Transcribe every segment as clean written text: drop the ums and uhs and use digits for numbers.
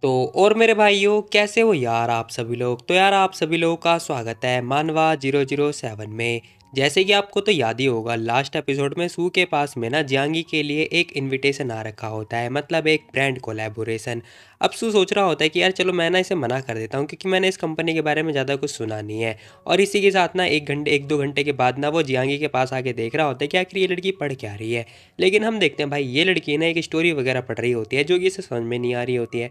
तो और मेरे भाइयों कैसे हो यार आप सभी लोग। तो यार आप सभी लोगों का स्वागत है मानवा 007 में। जैसे कि आपको तो याद ही होगा लास्ट एपिसोड में सू के पास में ना जियांगी के लिए एक इनविटेशन आ रखा होता है, मतलब एक ब्रांड कोलैबोरेशन। अब सू सोच रहा होता है कि यार चलो मैं ना इसे मना कर देता हूँ क्योंकि मैंने इस कंपनी के बारे में ज़्यादा कुछ सुना नहीं है। और इसी के साथ ना एक दो घंटे के बाद ना वो जियांगी के पास आके देख रहा होता है कि आखिर ये लड़की पढ़ क्या रही है। लेकिन हम देखते हैं भाई ये लड़की ना एक स्टोरी वगैरह पढ़ रही होती है जो कि इसे समझ में नहीं आ रही होती है।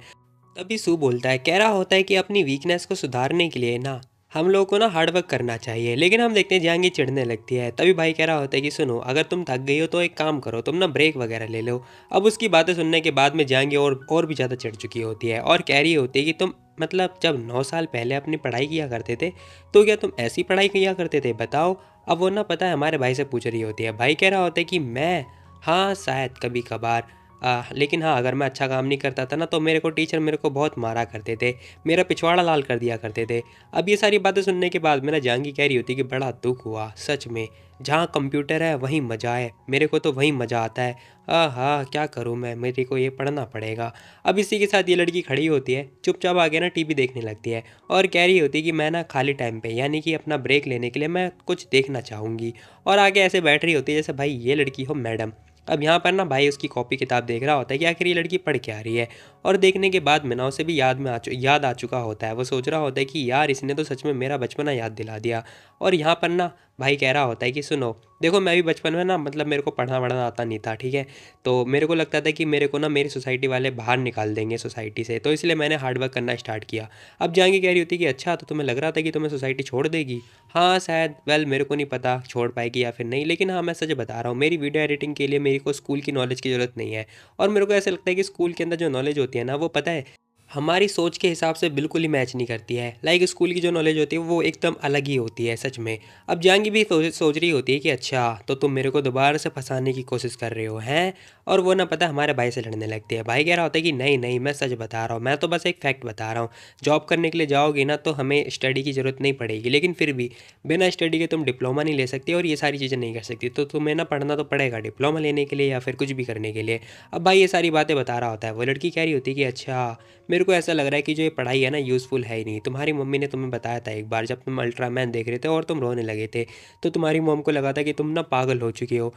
तभी सू बोलता है, कह रहा होता है कि अपनी वीकनेस को सुधारने के लिए ना हम लोगों को ना हार्ड वर्क करना चाहिए। लेकिन हम देखते हैं जियांगी चिढ़ने लगती है। तभी भाई कह रहा होता है कि सुनो, अगर तुम थक गई हो तो एक काम करो, तुम ना ब्रेक वगैरह ले लो। अब उसकी बातें सुनने के बाद में जियांगी और भी ज़्यादा चिढ़ चुकी होती है और कह रही होती है कि तुम मतलब जब 9 साल पहले अपनी पढ़ाई किया करते थे तो क्या तुम ऐसी पढ़ाई किया करते थे बताओ। अब वो ना पता है हमारे भाई से पूछ रही होती है। भाई कह रहा होता है कि मैं, हाँ शायद कभी कभार, लेकिन हाँ अगर मैं अच्छा काम नहीं करता था ना तो मेरे को टीचर मेरे को बहुत मारा करते थे, मेरा पिछवाड़ा लाल कर दिया करते थे। अब ये सारी बातें सुनने के बाद मेरा जांगी कह रही होती कि बड़ा दुख हुआ सच में। जहाँ कंप्यूटर है वहीं मज़ा है, मेरे को तो वहीं मज़ा आता है। हाँ क्या करूँ मैं, मेरे को ये पढ़ना पड़ेगा। अब इसी के साथ ये लड़की खड़ी होती है, चुपचाप आगे ना टीवी देखने लगती है और कह रही होती है कि मैं ना खाली टाइम पे यानी कि अपना ब्रेक लेने के लिए मैं कुछ देखना चाहूँगी। और आगे ऐसे बैठ रही होती है जैसे भाई ये लड़की हो मैडम। अब यहाँ पर ना भाई उसकी कॉपी किताब देख रहा होता है कि आखिर ये लड़की पढ़ क्या रही है। और देखने के बाद में ना उसे भी याद आ चुका होता है। वो सोच रहा होता है कि यार इसने तो सच में मेरा बचपना याद दिला दिया। और यहाँ पर ना भाई कह रहा होता है कि सुनो, देखो मैं भी बचपन में ना मतलब मेरे को पढ़ना वढ़ना आता नहीं था, ठीक है। तो मेरे को लगता था कि मेरे को ना मेरी सोसाइटी वाले बाहर निकाल देंगे सोसाइटी से, तो इसलिए मैंने हार्ड वर्क करना स्टार्ट किया। अब जाएंगे कह रही होती कि अच्छा तो तुम्हें लग रहा था कि तुम्हें सोसाइटी छोड़ देगी। हाँ शायद, वेल मेरे को नहीं पता छोड़ पाएगी या फिर नहीं, लेकिन हाँ मैं सच बता रहा हूँ मेरी वीडियो एडिटिंग के लिए मेरे को स्कूल की नॉलेज की ज़रूरत नहीं है। और मेरे को ऐसा लगता है कि स्कूल के अंदर जो नॉलेज होती है ना वो पता है हमारी सोच के हिसाब से बिल्कुल ही मैच नहीं करती है। लाइक स्कूल की जो नॉलेज होती है वो एकदम अलग ही होती है सच में। अब जांगी भी सोच रही होती है कि अच्छा तो तुम मेरे को दोबारा से फंसाने की कोशिश कर रहे हो हैं। और वो ना पता है हमारे भाई से लड़ने लगती है। भाई कह रहा होता है कि नहीं नहीं मैं सच बता रहा हूँ, मैं तो बस एक फैक्ट बता रहा हूँ। जॉब करने के लिए जाओगी ना तो हमें स्टडी की ज़रूरत नहीं पड़ेगी, लेकिन फिर भी बिना स्टडी के तुम डिप्लोमा नहीं ले सकती और ये सारी चीज़ें नहीं कर सकती, तो तुम्हें ना पढ़ना तो पड़ेगा डिप्लोमा लेने के लिए या फिर कुछ भी करने के लिए। अब भाई ये सारी बातें बता रहा होता है। वो लड़की कह रही होती है कि अच्छा मेरे को ऐसा लग रहा है कि जो ये पढ़ाई है ना यूज़फुल है ही नहीं। तुम्हारी मम्मी ने तुम्हें बताया था एक बार जब तुम अल्ट्रामैन देख रहे थे और तुम रोने लगे थे, तो तुम्हारी मॉम को लगा था कि तुम ना पागल हो चुके हो।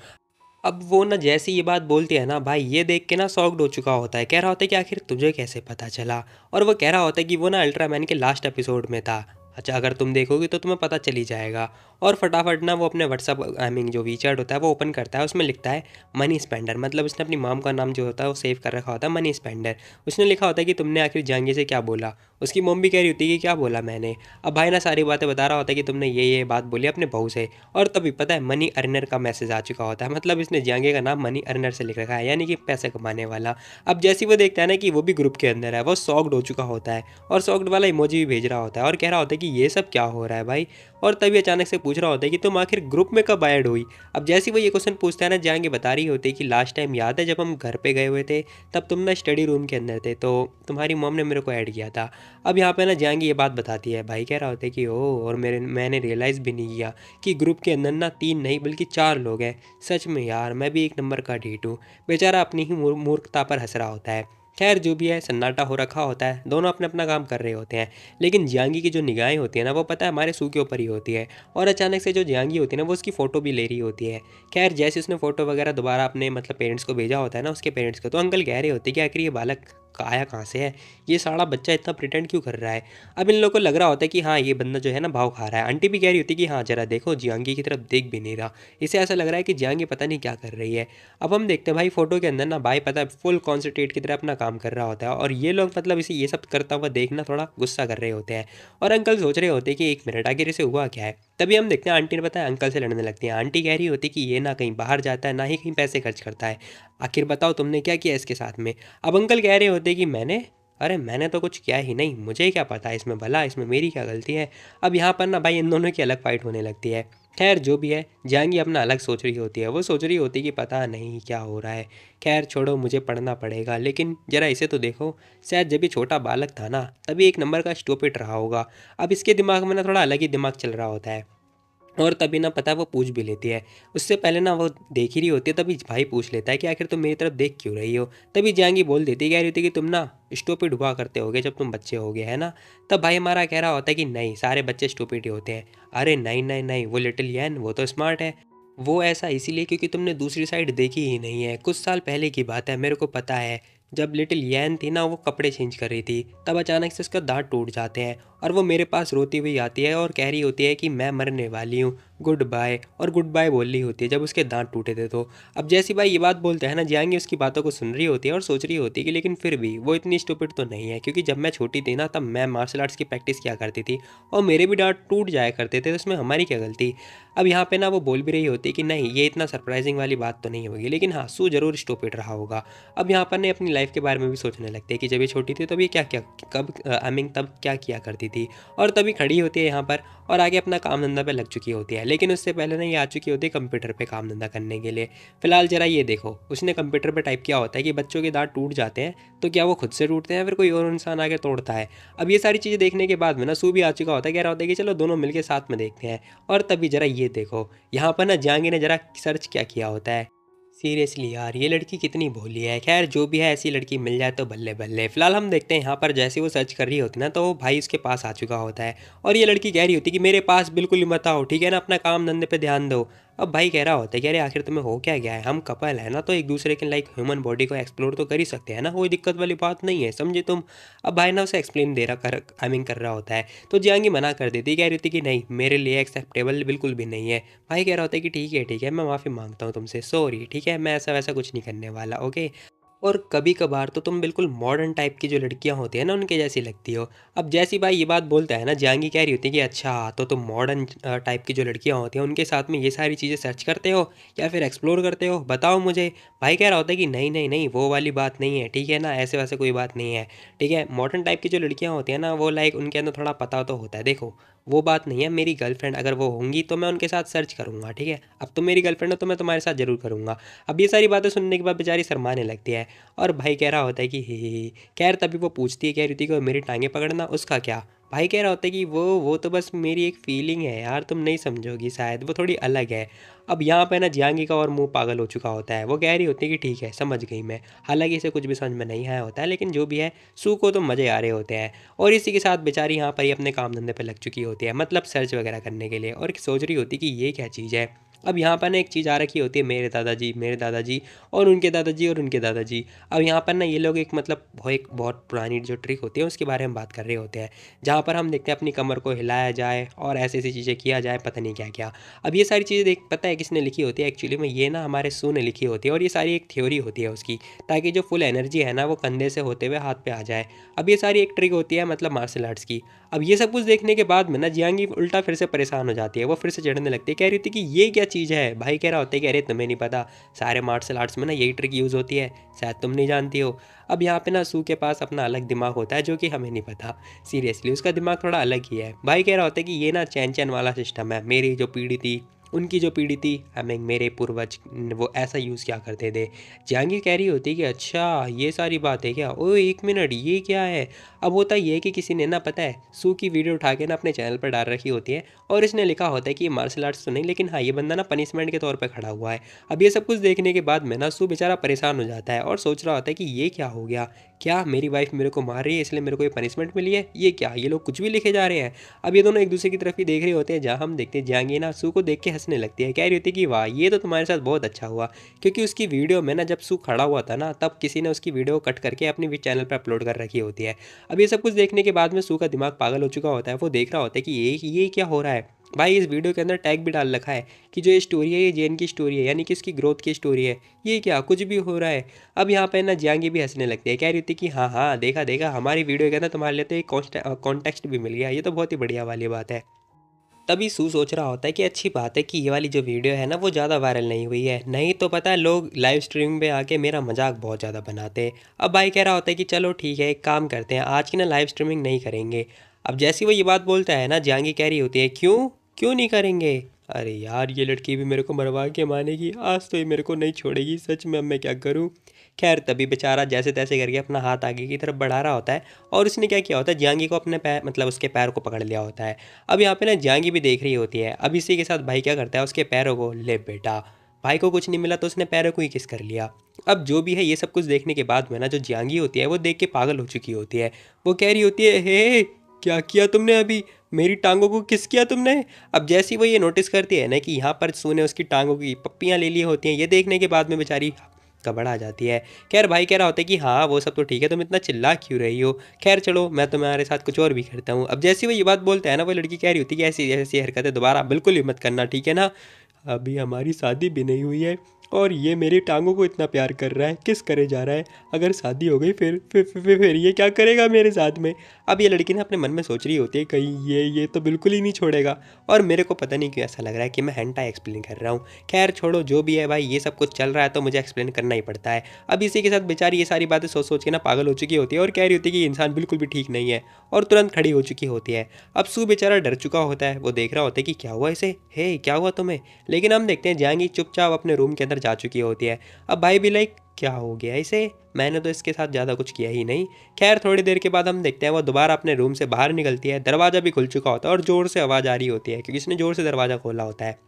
अब वो ना जैसे ये बात बोलती है ना भाई ये देख के ना शॉक्ड हो चुका होता है। कह रहा होता है कि आखिर तुझे कैसे पता चला। और वो कह रहा होता है कि वो ना अल्ट्रामैन के लास्ट एपिसोड में था। अच्छा अगर तुम देखोगे तो तुम्हें पता चल ही जाएगा। और फटाफट ना वो अपने व्हाट्सअप आई मीन जो वीचैट होता है वो ओपन करता है, उसमें लिखता है मनी स्पेंडर, मतलब उसने अपनी माम का नाम जो होता है वो सेव कर रखा होता है मनी स्पेंडर। उसने लिखा होता है कि तुमने आखिर जांगी से क्या बोला। उसकी मम्मी भी कह रही होती है कि क्या बोला मैंने। अब भाई ना सारी बातें बता रहा होता है कि तुमने ये बात बोली अपने बहू से। और तभी पता है मनी अर्नर का मैसेज आ चुका होता है, मतलब इसने जियांगे का नाम मनी अर्नर से लिख रखा है यानी कि पैसे कमाने वाला। अब जैसे वो देखता है ना कि वो भी ग्रुप के अंदर है, वो सॉक्ड हो चुका होता है और सॉक्ड वाला इमोजी भी भेज रहा होता है और कह रहा होता है कि ये सब क्या हो रहा है भाई। और तभी अचानक से पूछ रहा होता है कि तुम आखिर ग्रुप में कब ऐड हुई। अब जैसे वो ये क्वेश्चन पूछता है ना जियांगे बता रही होती है कि लास्ट टाइम याद है जब हम घर पे गए हुए थे, तब तुम ना स्टडी रूम के अंदर थे तो तुम्हारी मॉम ने मेरे को ऐड किया था। अब यहाँ पे ना जियांगी ये बात बताती है। भाई कह रहा होता है कि ओ, और मैंने रियलाइज़ भी नहीं किया कि ग्रुप के अंदर ना 3 नहीं बल्कि 4 लोग हैं। सच में यार मैं भी एक नंबर का ढीठ हूँ। बेचारा अपनी ही मूर्खता पर हंस रहा होता है। खैर जो भी है, सन्नाटा हो रखा होता है, दोनों अपने अपना काम कर रहे होते हैं। लेकिन जियांगी की जो निगाहें होती है ना वो पता है हमारे सू के ऊपर ही होती है। और अचानक से जो जियांगी होती है ना वो उसकी फ़ोटो भी ले रही होती है। खैर जैसे उसने फ़ोटो वगैरह दोबारा अपने मतलब पेरेंट्स को भेजा होता है ना, उसके पेरेंट्स को, तो अंकल कह रहे होते हैं कि आखिर ये बालक आया कहाँ से है, ये साला बच्चा इतना प्रिटेंड क्यों कर रहा है। अब इन लोगों को लग रहा होता है कि हाँ ये बंदा जो है ना भाव खा रहा है। आंटी भी कह रही होती है कि हाँ जरा देखो, जियांगी की तरफ देख भी नहीं रहा। इसे ऐसा लग रहा है कि जियांगी पता नहीं क्या कर रही है। अब हम देखते हैं भाई फोटो के अंदर ना भाई पता है फुल कॉन्सेंट्रेट की तरह अपना काम कर रहा होता है और ये लोग मतलब इसे ये सब करता हुआ देखना थोड़ा गुस्सा कर रहे होते हैं। और अंकल सोच रहे होते हैं कि एक मिनट आखिर इसे हुआ क्या है। तभी हम देखते हैं आंटी ने पता है अंकल से लड़ने लगती है। आंटी कह रही होती है कि ये ना कहीं बाहर जाता है ना ही कहीं पैसे खर्च करता है, आखिर बताओ तुमने क्या किया इसके साथ में। अब अंकल कह रहे होते हैं कि मैंने, अरे मैंने तो कुछ किया ही नहीं, मुझे क्या पता इसमें, भला इसमें मेरी क्या गलती है। अब यहाँ पर ना भाई इन दोनों की अलग फाइट होने लगती है। खैर जो भी है, जाएंगी अपना अलग सोच रही होती है। वो सोच रही होती है कि पता नहीं क्या हो रहा है। खैर छोड़ो, मुझे पढ़ना पड़ेगा, लेकिन ज़रा इसे तो देखो, शायद जब ये छोटा बालक था ना तभी एक नंबर का स्टूपिड रहा होगा। अब इसके दिमाग में ना थोड़ा अलग ही दिमाग चल रहा होता है। और तभी ना पता है वो पूछ भी लेती है। उससे पहले ना वो देख ही रही होती है, तभी भाई पूछ लेता है कि आखिर तुम मेरी तरफ देख क्यों रही हो। तभी जियांगी बोल देती है, कह रही होती है कि तुम ना स्टूपिड हुआ करते होगे जब तुम बच्चे होगे, है ना। तब भाई हमारा कह रहा होता है कि नहीं, सारे बच्चे स्टूपिड ही होते हैं। अरे नहीं नहीं नहीं, वो लिटिल यैन वो तो स्मार्ट है। वो ऐसा इसीलिए क्योंकि तुमने दूसरी साइड देखी ही नहीं है। कुछ साल पहले की बात है, मेरे को पता है। जब लिटिल यैन थी ना, वो कपड़े चेंज कर रही थी, तब अचानक से उसका दांत टूट जाते हैं और वो मेरे पास रोती हुई आती है और कह रही होती है कि मैं मरने वाली हूँ, गुड बाय। और गुड बाय बोल रही होती है जब उसके दांत टूटे थे। तो अब जैसी भाई ये बात बोलते हैं ना, जियांगी उसकी बातों को सुन रही होती है और सोच रही होती है कि लेकिन फिर भी वो इतनी स्टूपिड तो नहीं है, क्योंकि जब मैं छोटी थी ना, तब मैं मार्शल आर्ट्स की प्रैक्टिस किया करती थी और मेरे भी दांत टूट जाया करते थे, तो इसमें हमारी क्या गलती। अब यहाँ पे ना वो बोल भी रही होती है कि नहीं, ये इतना सरप्राइजिंग वाली बात तो नहीं होगी, लेकिन हाँ, सू जरूर स्टूपिड रहा होगा। अब यहाँ पर ने अपनी लाइफ के बारे में भी सोचने लगते हैं कि जब ये छोटी थी तब ये क्या क्या कब आई मीन तब क्या किया करती थी। और तभी खड़ी होती है यहाँ पर और आगे अपना काम धंधा पे लग चुकी होती है। लेकिन उससे पहले ना ये आ चुकी होती है कंप्यूटर पे काम धंधा करने के लिए। फिलहाल जरा ये देखो, उसने कंप्यूटर पे टाइप किया होता है कि बच्चों के दांत टूट जाते हैं, तो क्या वो खुद से टूटते हैं, फिर कोई और इंसान आके तोड़ता है। अब ये सारी चीज़ें देखने के बाद में ना सू भी आ चुका होता है, कह रहा होता है कि चलो दोनों मिलके साथ में देखते हैं। और तभी जरा ये देखो, यहाँ पर ना जियांगी ने जरा सर्च क्या किया होता है। सीरियसली यार, ये लड़की कितनी भोली है। खैर जो भी है, ऐसी लड़की मिल जाए तो बल्ले बल्ले। फिलहाल हम देखते हैं यहाँ पर जैसे वो सर्च कर रही होती ना, तो वो भाई उसके पास आ चुका होता है और ये लड़की कह रही होती कि मेरे पास बिल्कुल ही मत आओ, ठीक है ना, अपना काम धंधे पे ध्यान दो। अब भाई कह रहा होता है कि अरे आखिर तुम्हें हो क्या गया है, हम कपल है ना, तो एक दूसरे के लाइक ह्यूमन बॉडी को एक्सप्लोर तो कर ही सकते हैं ना, कोई दिक्कत वाली बात नहीं है, समझे तुम। अब भाई ना उसे एक्सप्लेन दे रहा कर आई मीन कर रहा होता है, तो जियांगी मना कर देती, कह रही थी कि नहीं, मेरे लिए एक्सेप्टेबल बिल्कुल भी नहीं है। भाई कह रहा होता है कि ठीक है, मैं माफ़ी मांगता हूँ तुमसे, सॉरी, ठीक है, मैं ऐसा वैसा कुछ नहीं करने वाला, ओके। और कभी कभार तो तुम बिल्कुल मॉडर्न टाइप की जो लड़कियां होती हैं ना, उनके जैसी लगती हो। अब जैसी भाई ये बात बोलता है ना, जियांगी कह रही होती है कि अच्छा, तो तुम मॉडर्न टाइप की जो लड़कियां होती हैं उनके साथ में ये सारी चीज़ें सर्च करते हो या फिर एक्सप्लोर करते हो, बताओ मुझे। भाई कह रहा होता है कि नहीं नहीं नहीं, वो वाली बात नहीं है, ठीक है ना, ऐसे वैसे कोई बात नहीं है। ठीक है, मॉडर्न टाइप की जो लड़कियां होती हैं ना, वो लाइक उनके अंदर थोड़ा पता तो होता है। देखो, वो बात नहीं है, मेरी गर्लफ्रेंड अगर वो होंगी तो मैं उनके साथ सर्च करूंगा, ठीक है। अब तुम मेरी गर्लफ्रेंड हो तो मैं तुम्हारे साथ ज़रूर करूंगा। अब ये सारी बातें सुनने के बाद बेचारी शर्माने लगती है और भाई कह रहा होता है कि ही। खैर तभी वो पूछती है, कह रही थी कि मेरी टांगें पकड़ना, उसका क्या। भाई कह रहा होता है कि वो तो बस मेरी एक फीलिंग है यार, तुम नहीं समझोगी शायद, वो थोड़ी अलग है। अब यहाँ पे ना जियांगी का और मुंह पागल हो चुका होता है, वो कह रही होती है कि ठीक है, समझ गई मैं। हालांकि इसे कुछ भी समझ में नहीं आया होता है, लेकिन जो भी है, सू को तो मज़े आ रहे होते हैं। और इसी के साथ बेचारी यहाँ पर ही अपने काम धंधे पर लग चुकी होती है, मतलब सर्च वगैरह करने के लिए, और सोच रही होती है कि ये क्या चीज़ है। अब यहाँ पर ना एक चीज़ आ रखी होती है, मेरे दादाजी और उनके दादाजी और उनके दादाजी। अब यहाँ पर ना ये लोग एक मतलब वो एक बहुत पुरानी जो ट्रिक होती है उसके बारे में बात कर रहे होते हैं, जहाँ पर हम देखते हैं अपनी कमर को हिलाया जाए और ऐसी ऐसी चीज़ें किया जाए, पता नहीं क्या क्या। अब ये सारी चीज़ें देख, पता है किसने लिखी होती है एक्चुअली में, ये ना हमारे सू ने लिखी होती है, और ये सारी एक थ्योरी होती है उसकी, ताकि जो फुल एनर्जी है ना वो कंधे से होते हुए हाथ पे आ जाए। अब ये सारी एक ट्रिक होती है मतलब मार्शल आर्ट्स की। अब ये सब कुछ देखने के बाद में ना जियांगी उल्टा फिर से परेशान हो जाती है, वो फिर से चढ़ने लगती है, कह रही थी कि ये क्या चीज़ है। भाई कह रहा होता है कि अरे तुम्हें नहीं पता, सारे मार्शल आर्ट्स में ना यही ट्रिक यूज़ होती है, शायद तुम नहीं जानती हो। अब यहाँ पे ना सू के पास अपना अलग दिमाग होता है जो कि हमें नहीं पता। सीरियसली उसका दिमाग थोड़ा अलग ही है। भाई कह रहा होता है कि ये ना चैन चैन वाला सिस्टम है, मेरी जो पीढ़ी थी, उनकी जो पीढ़ी थी, हमें मेरे पूर्वज वो ऐसा यूज़ क्या करते थे। जहांगीर कह रही होती है कि अच्छा, ये सारी बात है क्या, ओ एक मिनट, ये क्या है। अब होता ये है कि किसी ने ना, पता है, सू की वीडियो उठा के ना अपने चैनल पर डाल रखी होती है और इसने लिखा होता है कि ये मार्शल आर्ट्स तो नहीं, लेकिन हाँ, ये बंदा ना पनिशमेंट के तौर पे खड़ा हुआ है। अब ये सब कुछ देखने के बाद में ना सू बेचारा परेशान हो जाता है और सोच रहा होता है कि ये क्या हो गया, क्या मेरी वाइफ मेरे को मार रही है इसलिए मेरे को ये पनिशमेंट मिली है, ये क्या, ये लोग कुछ भी लिखे जा रहे हैं। अब ये दोनों एक दूसरे की तरफ ही देख रहे होते हैं, जहाँ हम देखते हैं जियांगी ना सू को देख के हंसने लगती है, कह रही होती है कि वाह, ये तो तुम्हारे साथ बहुत अच्छा हुआ। क्योंकि उसकी वीडियो में ना जब सू खड़ा हुआ था ना, तब किसी ने उसकी वीडियो कट करके अपनी चैनल पर अपलोड कर रखी होती है। अब ये सब कुछ देखने के बाद में सू का दिमाग पागल हो चुका होता है, वो देख रहा होता है कि ये क्या हो रहा है। भाई इस वीडियो के अंदर टैग भी डाल रखा है कि जो ये स्टोरी है ये जेन की स्टोरी है, यानी कि इसकी ग्रोथ की स्टोरी है। ये क्या कुछ भी हो रहा है। अब यहाँ पे ना जियांगी भी हंसने लगती है, कह रही थी कि हाँ हाँ, देखा देखा, हमारी वीडियो के अंदर तुम्हारे लिए तो एक कॉन्टेक्स्ट भी मिल गया, ये तो बहुत ही बढ़िया वाली बात है। तभी सू सोच रहा होता है कि अच्छी बात है कि ये वाली जो वीडियो है ना वो ज़्यादा वायरल नहीं हुई है, नहीं तो पता है लोग लाइव स्ट्रीमिंग पे आके मेरा मजाक बहुत ज़्यादा बनाते हैं। अब भाई कह रहा होता है कि चलो ठीक है, एक काम करते हैं, आज की ना लाइव स्ट्रीमिंग नहीं करेंगे। अब जैसी वो ये बात बोलता है ना, जियांगी कह रही होती है क्यों, क्यों नहीं करेंगे। अरे यार, ये लड़की भी मेरे को मरवा के मानेगी, आज तो ये मेरे को नहीं छोड़ेगी सच में। अब मैं क्या करूँ। खैर तभी बेचारा जैसे तैसे करके अपना हाथ आगे की तरफ बढ़ा रहा होता है और उसने क्या किया होता है, जियांगी को अपने पैर मतलब उसके पैर को पकड़ लिया होता है। अब यहाँ पे ना जियांगी भी देख रही होती है। अब इसी के साथ भाई क्या करता है, उसके पैरों को ले बेटा। भाई को कुछ नहीं मिला तो उसने पैरों को ही किस कर लिया। अब जो भी है ये सब कुछ देखने के बाद में ना जो जियांगी होती है वो देख के पागल हो चुकी होती है। वो कह रही होती है, हे क्या किया तुमने अभी, मेरी टांगों को किस किया तुमने। अब जैसी वो ये नोटिस करती है ना कि यहाँ पर सू ने उसकी टांगों की पप्पियाँ ले ली होती हैं, ये देखने के बाद में बेचारी घबरा जाती है। खैर भाई कह रहा होता है कि हाँ वो सब तो ठीक है, तुम इतना चिल्ला क्यों रही हो। खैर चलो मैं तुम्हारे साथ कुछ और भी करता हूँ। अब जैसे वो ये बात बोलते हैं ना, वो लड़की कह रही होती है कि ऐसी ऐसी हरकतें दोबारा बिल्कुल भी मत करना, ठीक है ना। अभी हमारी शादी भी नहीं हुई है और ये मेरी टांगों को इतना प्यार कर रहा है, किस करे जा रहा है। अगर शादी हो गई फिर ये क्या करेगा मेरे साथ में। अब ये लड़की ना अपने मन में सोच रही होती है कहीं ये तो बिल्कुल ही नहीं छोड़ेगा। और मेरे को पता नहीं क्यों ऐसा लग रहा है कि मैं हेंटाई एक्सप्लेन कर रहा हूँ। खैर छोड़ो, जो भी है भाई ये सब कुछ चल रहा है तो मुझे एक्सप्लेन करना ही पड़ता है। अब इसी के साथ बेचारी ये सारी बातें सोच सोच के ना पागल हो चुकी होती है और कह रही होती है कि ये इंसान बिल्कुल भी ठीक नहीं है, और तुरंत खड़ी हो चुकी होती है। अब सू बेचारा डर चुका होता है, वो देख रहा होता है कि क्या हुआ इसे, हे क्या हुआ तुम्हें। लेकिन हम देखते हैं जियांगी चुपचाप अपने रूम के अंदर जा चुकी होती है। अब भाई भी लाइक क्या हो गया इसे, मैंने तो इसके साथ ज़्यादा कुछ किया ही नहीं। खैर थोड़ी देर के बाद हम देखते हैं वो दोबारा अपने रूम से बाहर निकलती है। दरवाज़ा भी खुल चुका होता है और ज़ोर से आवाज़ आ रही होती है क्योंकि इसने ज़ोर से दरवाज़ा खोला होता है,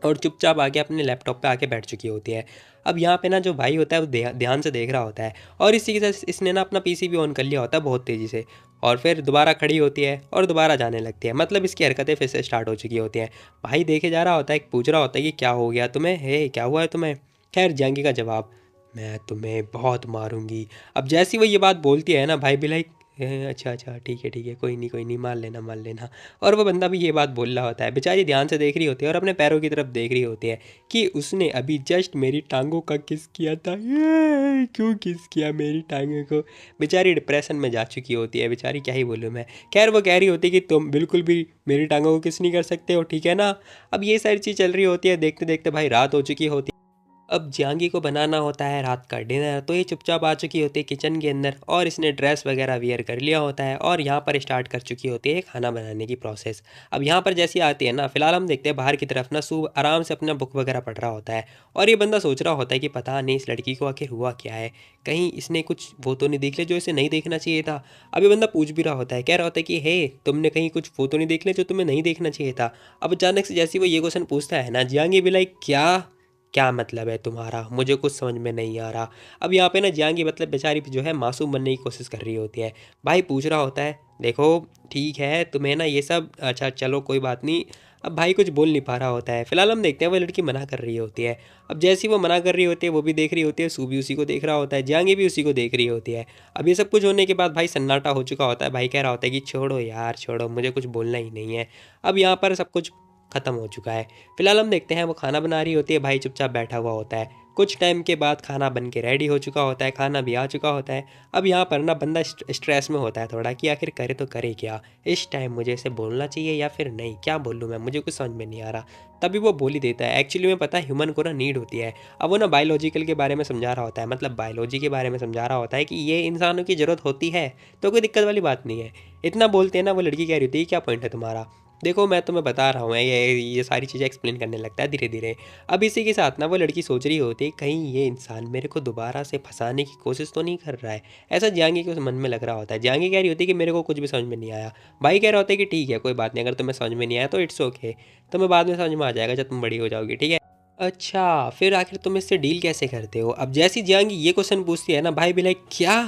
और चुपचाप आके अपने लैपटॉप पे आके बैठ चुकी होती है। अब यहाँ पे ना जो भाई होता है वो ध्यान से देख रहा होता है, और इसी के साथ इसने ना अपना पीसी भी ऑन कर लिया होता है बहुत तेज़ी से। और फिर दोबारा खड़ी होती है और दोबारा जाने लगती है, मतलब इसकी हरकतें फिर से स्टार्ट हो चुकी होती हैं। भाई देखे जा रहा होता है, पूछ रहा होता है कि क्या हो गया तुम्हें, हे क्या हुआ है तुम्हें। खैर जंगी का जवाब, मैं तुम्हें बहुत मारूंगी। अब जैसी वो ये बात बोलती है ना, भाई भी लाइक अच्छा अच्छा ठीक है कोई नहीं मान लेना। और वो बंदा भी ये बात बोल रहा होता है। बेचारी ध्यान से देख रही होती है और अपने पैरों की तरफ देख रही होती है कि उसने अभी जस्ट मेरी टांगों का किस किया था, ये क्यों किस किया मेरी टांगों को। बेचारी डिप्रेशन में जा चुकी होती है, बेचारी क्या ही बोलूँ मैं। खैर वो कह रही होती है कि तुम बिल्कुल भी मेरी टांगों को किस नहीं कर सकते हो, ठीक है ना। अब ये सारी चीज़ चल रही होती है, देखते देखते भाई रात हो चुकी होती है। अब जियांगी को बनाना होता है रात का डिनर, तो ये चुपचाप आ चुकी होती है किचन के अंदर, और इसने ड्रेस वगैरह वियर कर लिया होता है और यहाँ पर स्टार्ट कर चुकी होती है खाना बनाने की प्रोसेस। अब यहाँ पर जैसी आती है ना, फिलहाल हम देखते हैं बाहर की तरफ ना सू आराम से अपना बुक वगैरह पढ़ रहा होता है, और ये बंदा सोच रहा होता है कि पता नहीं इस लड़की को आखिर हुआ क्या है, कहीं इसने कुछ वो तो नहीं देख लिया जो इसे नहीं देखना चाहिए था। अब ये बंदा पूछ भी रहा होता है, कह रहा होता है कि हे तुमने कहीं कुछ वो तो नहीं देख लिया जो तुम्हें नहीं देखना चाहिए था। अब अचानक से जैसे वो ये क्वेश्चन पूछता है ना, जियांगी भी लाइक क्या क्या मतलब है तुम्हारा, मुझे कुछ समझ में नहीं आ रहा। अब यहाँ पे ना जियांगी मतलब बेचारी जो है मासूम बनने की कोशिश कर रही होती है। भाई पूछ रहा होता है, देखो ठीक है तुम्हें ना ये सब, अच्छा चलो कोई बात नहीं। अब भाई कुछ बोल नहीं पा रहा होता है। फिलहाल हम देखते हैं वो लड़की मना कर रही होती है। अब जैसी वो मना कर रही होती है वो भी देख रही होती है, सू भी उसी को देख रहा होता है, जियांगी भी उसी को देख रही होती है। अब ये सब कुछ होने के बाद भाई सन्नाटा हो चुका होता है। भाई कह रहा होता है कि छोड़ो यार छोड़ो, मुझे कुछ बोलना ही नहीं है। अब यहाँ पर सब कुछ ख़त्म हो चुका है। फिलहाल हम देखते हैं वो खाना बना रही होती है, भाई चुपचाप बैठा हुआ होता है। कुछ टाइम के बाद खाना बन के रेडी हो चुका होता है, खाना भी आ चुका होता है। अब यहाँ पर ना बंदा स्ट्रेस में होता है थोड़ा कि आखिर करे तो करे क्या, इस टाइम मुझे इसे बोलना चाहिए या फिर नहीं, क्या बोलूँ मैं, मुझे कुछ समझ में नहीं आ रहा। तभी वो बोल ही देता है, एक्चुअली में पता है ह्यूमन को ना नीड होती है। अब वो ना बायोलॉजिकल के बारे में समझा रहा होता है, मतलब बायोलॉजी के बारे में समझा रहा होता है कि ये इंसानों की ज़रूरत होती है, तो कोई दिक्कत वाली बात नहीं है। इतना बोलते हैं ना, वो लड़की कह रही होती है क्या पॉइंट है तुम्हारा। देखो मैं तुम्हें बता रहा हूँ, ये सारी चीज़ें एक्सप्लेन करने लगता है धीरे धीरे। अब इसी के साथ ना वो लड़की सोच रही होती है कहीं ये इंसान मेरे को दोबारा से फंसाने की कोशिश तो नहीं कर रहा है, ऐसा जियांगी के उस मन में लग रहा होता है। जियांगी कह रही होती है कि मेरे को कुछ भी समझ में नहीं आया। भाई कह रहा होता है कि ठीक है कोई बात नहीं, अगर तुम्हें समझ में नहीं आया तो इट्स ओके, तुम्हें बाद में समझ में आ जाएगा जब तुम बड़ी हो जाओगी, ठीक है। अच्छा फिर आखिर तुम इससे डील कैसे करते हो। अब जैसी जियांगी ये क्वेश्चन पूछती है ना, भाई भी लाइक क्या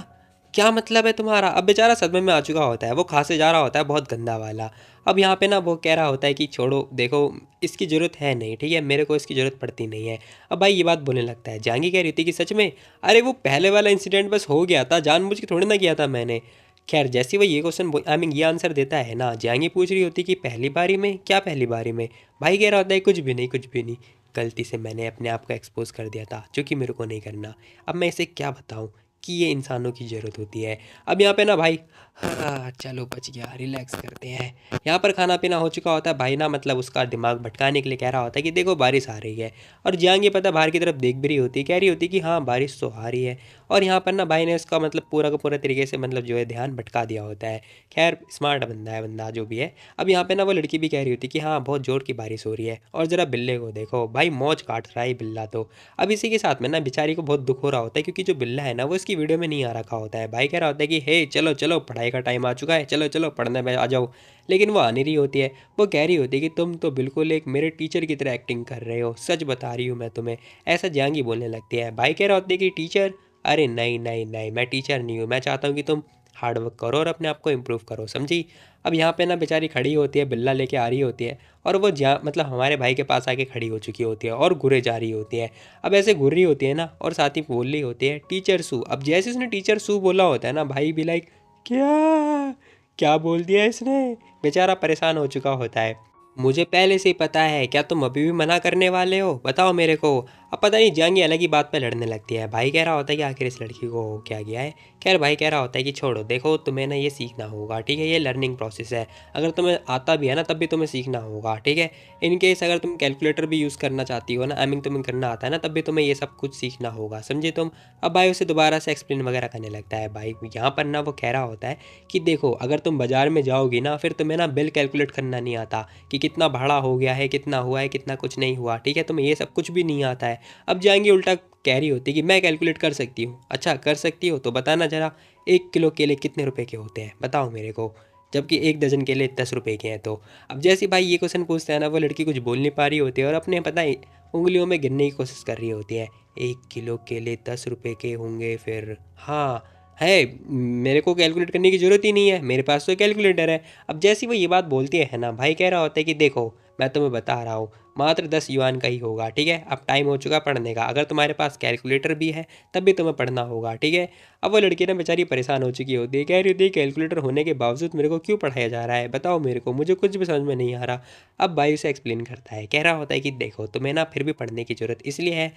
क्या मतलब है तुम्हारा। अब बेचारा सदमे में आ चुका होता है, वो खांसे जा रहा होता है बहुत गंदा वाला। अब यहाँ पे ना वो कह रहा होता है कि छोड़ो देखो इसकी ज़रूरत है नहीं, ठीक है, मेरे को इसकी ज़रूरत पड़ती नहीं है। अब भाई ये बात बोलने लगता है। जहांगी कह रही थी कि सच में, अरे वो पहले वाला इंसिडेंट बस हो गया था, जानबूझ के थोड़ी ना किया था मैंने। खैर जैसे वो ये क्वेश्चन आई मीन ये आंसर देता है ना, जहांगी पूछ रही होती कि पहली बारी में क्या, पहली बारी में। भाई कह रहा होता है कुछ भी नहीं, गलती से मैंने अपने आप को एक्सपोज कर दिया था जो कि मेरे को नहीं करना। अब मैं इसे क्या बताऊँ, कि ये इंसानों की ज़रूरत होती है। अब यहाँ पे ना भाई, हाँ चलो बच गया, रिलैक्स करते हैं। यहाँ पर खाना पीना हो चुका होता है, भाई ना मतलब उसका दिमाग भटकाने के लिए कह रहा होता है कि देखो बारिश आ रही है। और जियांग ये पता बाहर की तरफ देख भी रही होती है, कह रही होती है कि हाँ बारिश तो आ रही है। और यहाँ पर ना भाई ने उसका मतलब पूरा का पूरा तरीके से मतलब जो है ध्यान भटका दिया होता है। खैर स्मार्ट बंदा है बंदा जो भी है। अब यहाँ पे ना वो लड़की भी कह रही होती है कि हाँ बहुत जोर की बारिश हो रही है, और ज़रा बिल्ले को देखो भाई, मौज काट रहा है बिल्ला तो। अब इसी के साथ में ना बेचारी को बहुत दुख हो रहा होता है, क्योंकि जो बिल्ला है ना वो इसकी वीडियो में नहीं आ रखा होता है। भाई कह रहा होता है कि हे चलो चलो पढ़ाई का टाइम आ चुका है, चलो चलो पढ़ने में आ जाओ। लेकिन वो आ नहीं रही होती है। वो कह रही होती है कि तुम तो बिल्कुल एक मेरे टीचर की तरह एक्टिंग कर रहे हो, सच बता रही हूँ मैं तुम्हें। ऐसा जांगी बोलने लगती है। भाई कह रहा होता है कि टीचर, अरे नहीं नहीं नहीं, मैं टीचर नहीं हूँ, मैं चाहता हूँ कि तुम हार्ड वर्क करो और अपने आप को इम्प्रूव करो, समझी। अब यहाँ पे ना बेचारी खड़ी होती है, बिल्ला लेके आ रही होती है, और वो जहाँ मतलब हमारे भाई के पास आके खड़ी हो चुकी होती है और घुरे जा रही होती है। अब ऐसे घुर रही होती है ना, और साथ ही बोल रही होती है टीचर सू। अब जैसे उसने टीचर सू बोला होता है ना, भाई भी लाइक क्या क्या बोल दिया इसने। बेचारा परेशान हो चुका होता है। मुझे पहले से ही पता है, क्या तुम अभी भी मना करने वाले हो, बताओ मेरे को। अब पता नहीं जाएंगे अलग ही बात पे लड़ने लगती है। भाई कह रहा होता है कि आखिर इस लड़की को हो क्या गया है। खैर भाई कह रहा होता है कि छोड़ो, देखो तुम्हें ना ये सीखना होगा, ठीक है, ये लर्निंग प्रोसेस है। अगर तुम्हें आता भी है ना तब भी तुम्हें सीखना होगा, ठीक है। इन केस अगर तुम कैलकुलेटर भी यूज़ करना चाहती हो ना, आई मीन तुम्हें करना आता है ना, तब भी तुम्हें ये सब कुछ सीखना होगा, समझे तुम। अब भाई उसे दोबारा से एक्सप्लेन वगैरह करने लगता है। भाई यहाँ पर ना वो कह रहा होता है कि देखो अगर तुम बाजार में जाओगी ना, फिर तुम्हें ना बिल कैलकुलेट करना नहीं आता कि कितना भाड़ा हो गया है, कितना हुआ है, कितना कुछ नहीं हुआ, ठीक है, तुम्हें ये सब कुछ भी नहीं आता है। अब जाएंगे उल्टा कह रही होती कि मैं कैलकुलेट कर सकती हूँ। अच्छा कर सकती हो तो बताना ज़रा, 1 किलो केले कितने रुपए के होते हैं, बताओ मेरे को, जबकि 1 दर्जन केले 10 रुपए के हैं तो। अब जैसे भाई ये क्वेश्चन पूछता है ना, वो लड़की कुछ बोल नहीं पा रही होती है, और अपने पता है उंगलियों में गिनने की कोशिश कर रही होती है। 1 किलो केले 10 रुपए के होंगे, फिर हाँ है, मेरे को कैलकुलेट करने की ज़रूरत ही नहीं है, मेरे पास तो कैलकुलेटर है। अब जैसी वो ये बात बोलती है ना, भाई कह रहा होता है कि देखो मैं तुम्हें बता रहा हूँ, मात्र 10 युआन का ही होगा, ठीक है। अब टाइम हो चुका पढ़ने का, अगर तुम्हारे पास कैलकुलेटर भी है तब भी तुम्हें पढ़ना होगा, ठीक है। अब वो लड़की ना बेचारी परेशान हो चुकी होती है, कह रही होती है कैलकुलेटर होने के बावजूद मेरे को क्यों पढ़ाया जा रहा है, बताओ मेरे को, मुझे कुछ भी समझ में नहीं आ रहा। अब भाई उसे एक्सप्लेन करता है, कह रहा होता है कि देखो तुम्हें ना फिर भी पढ़ने की ज़रूरत इसलिए है,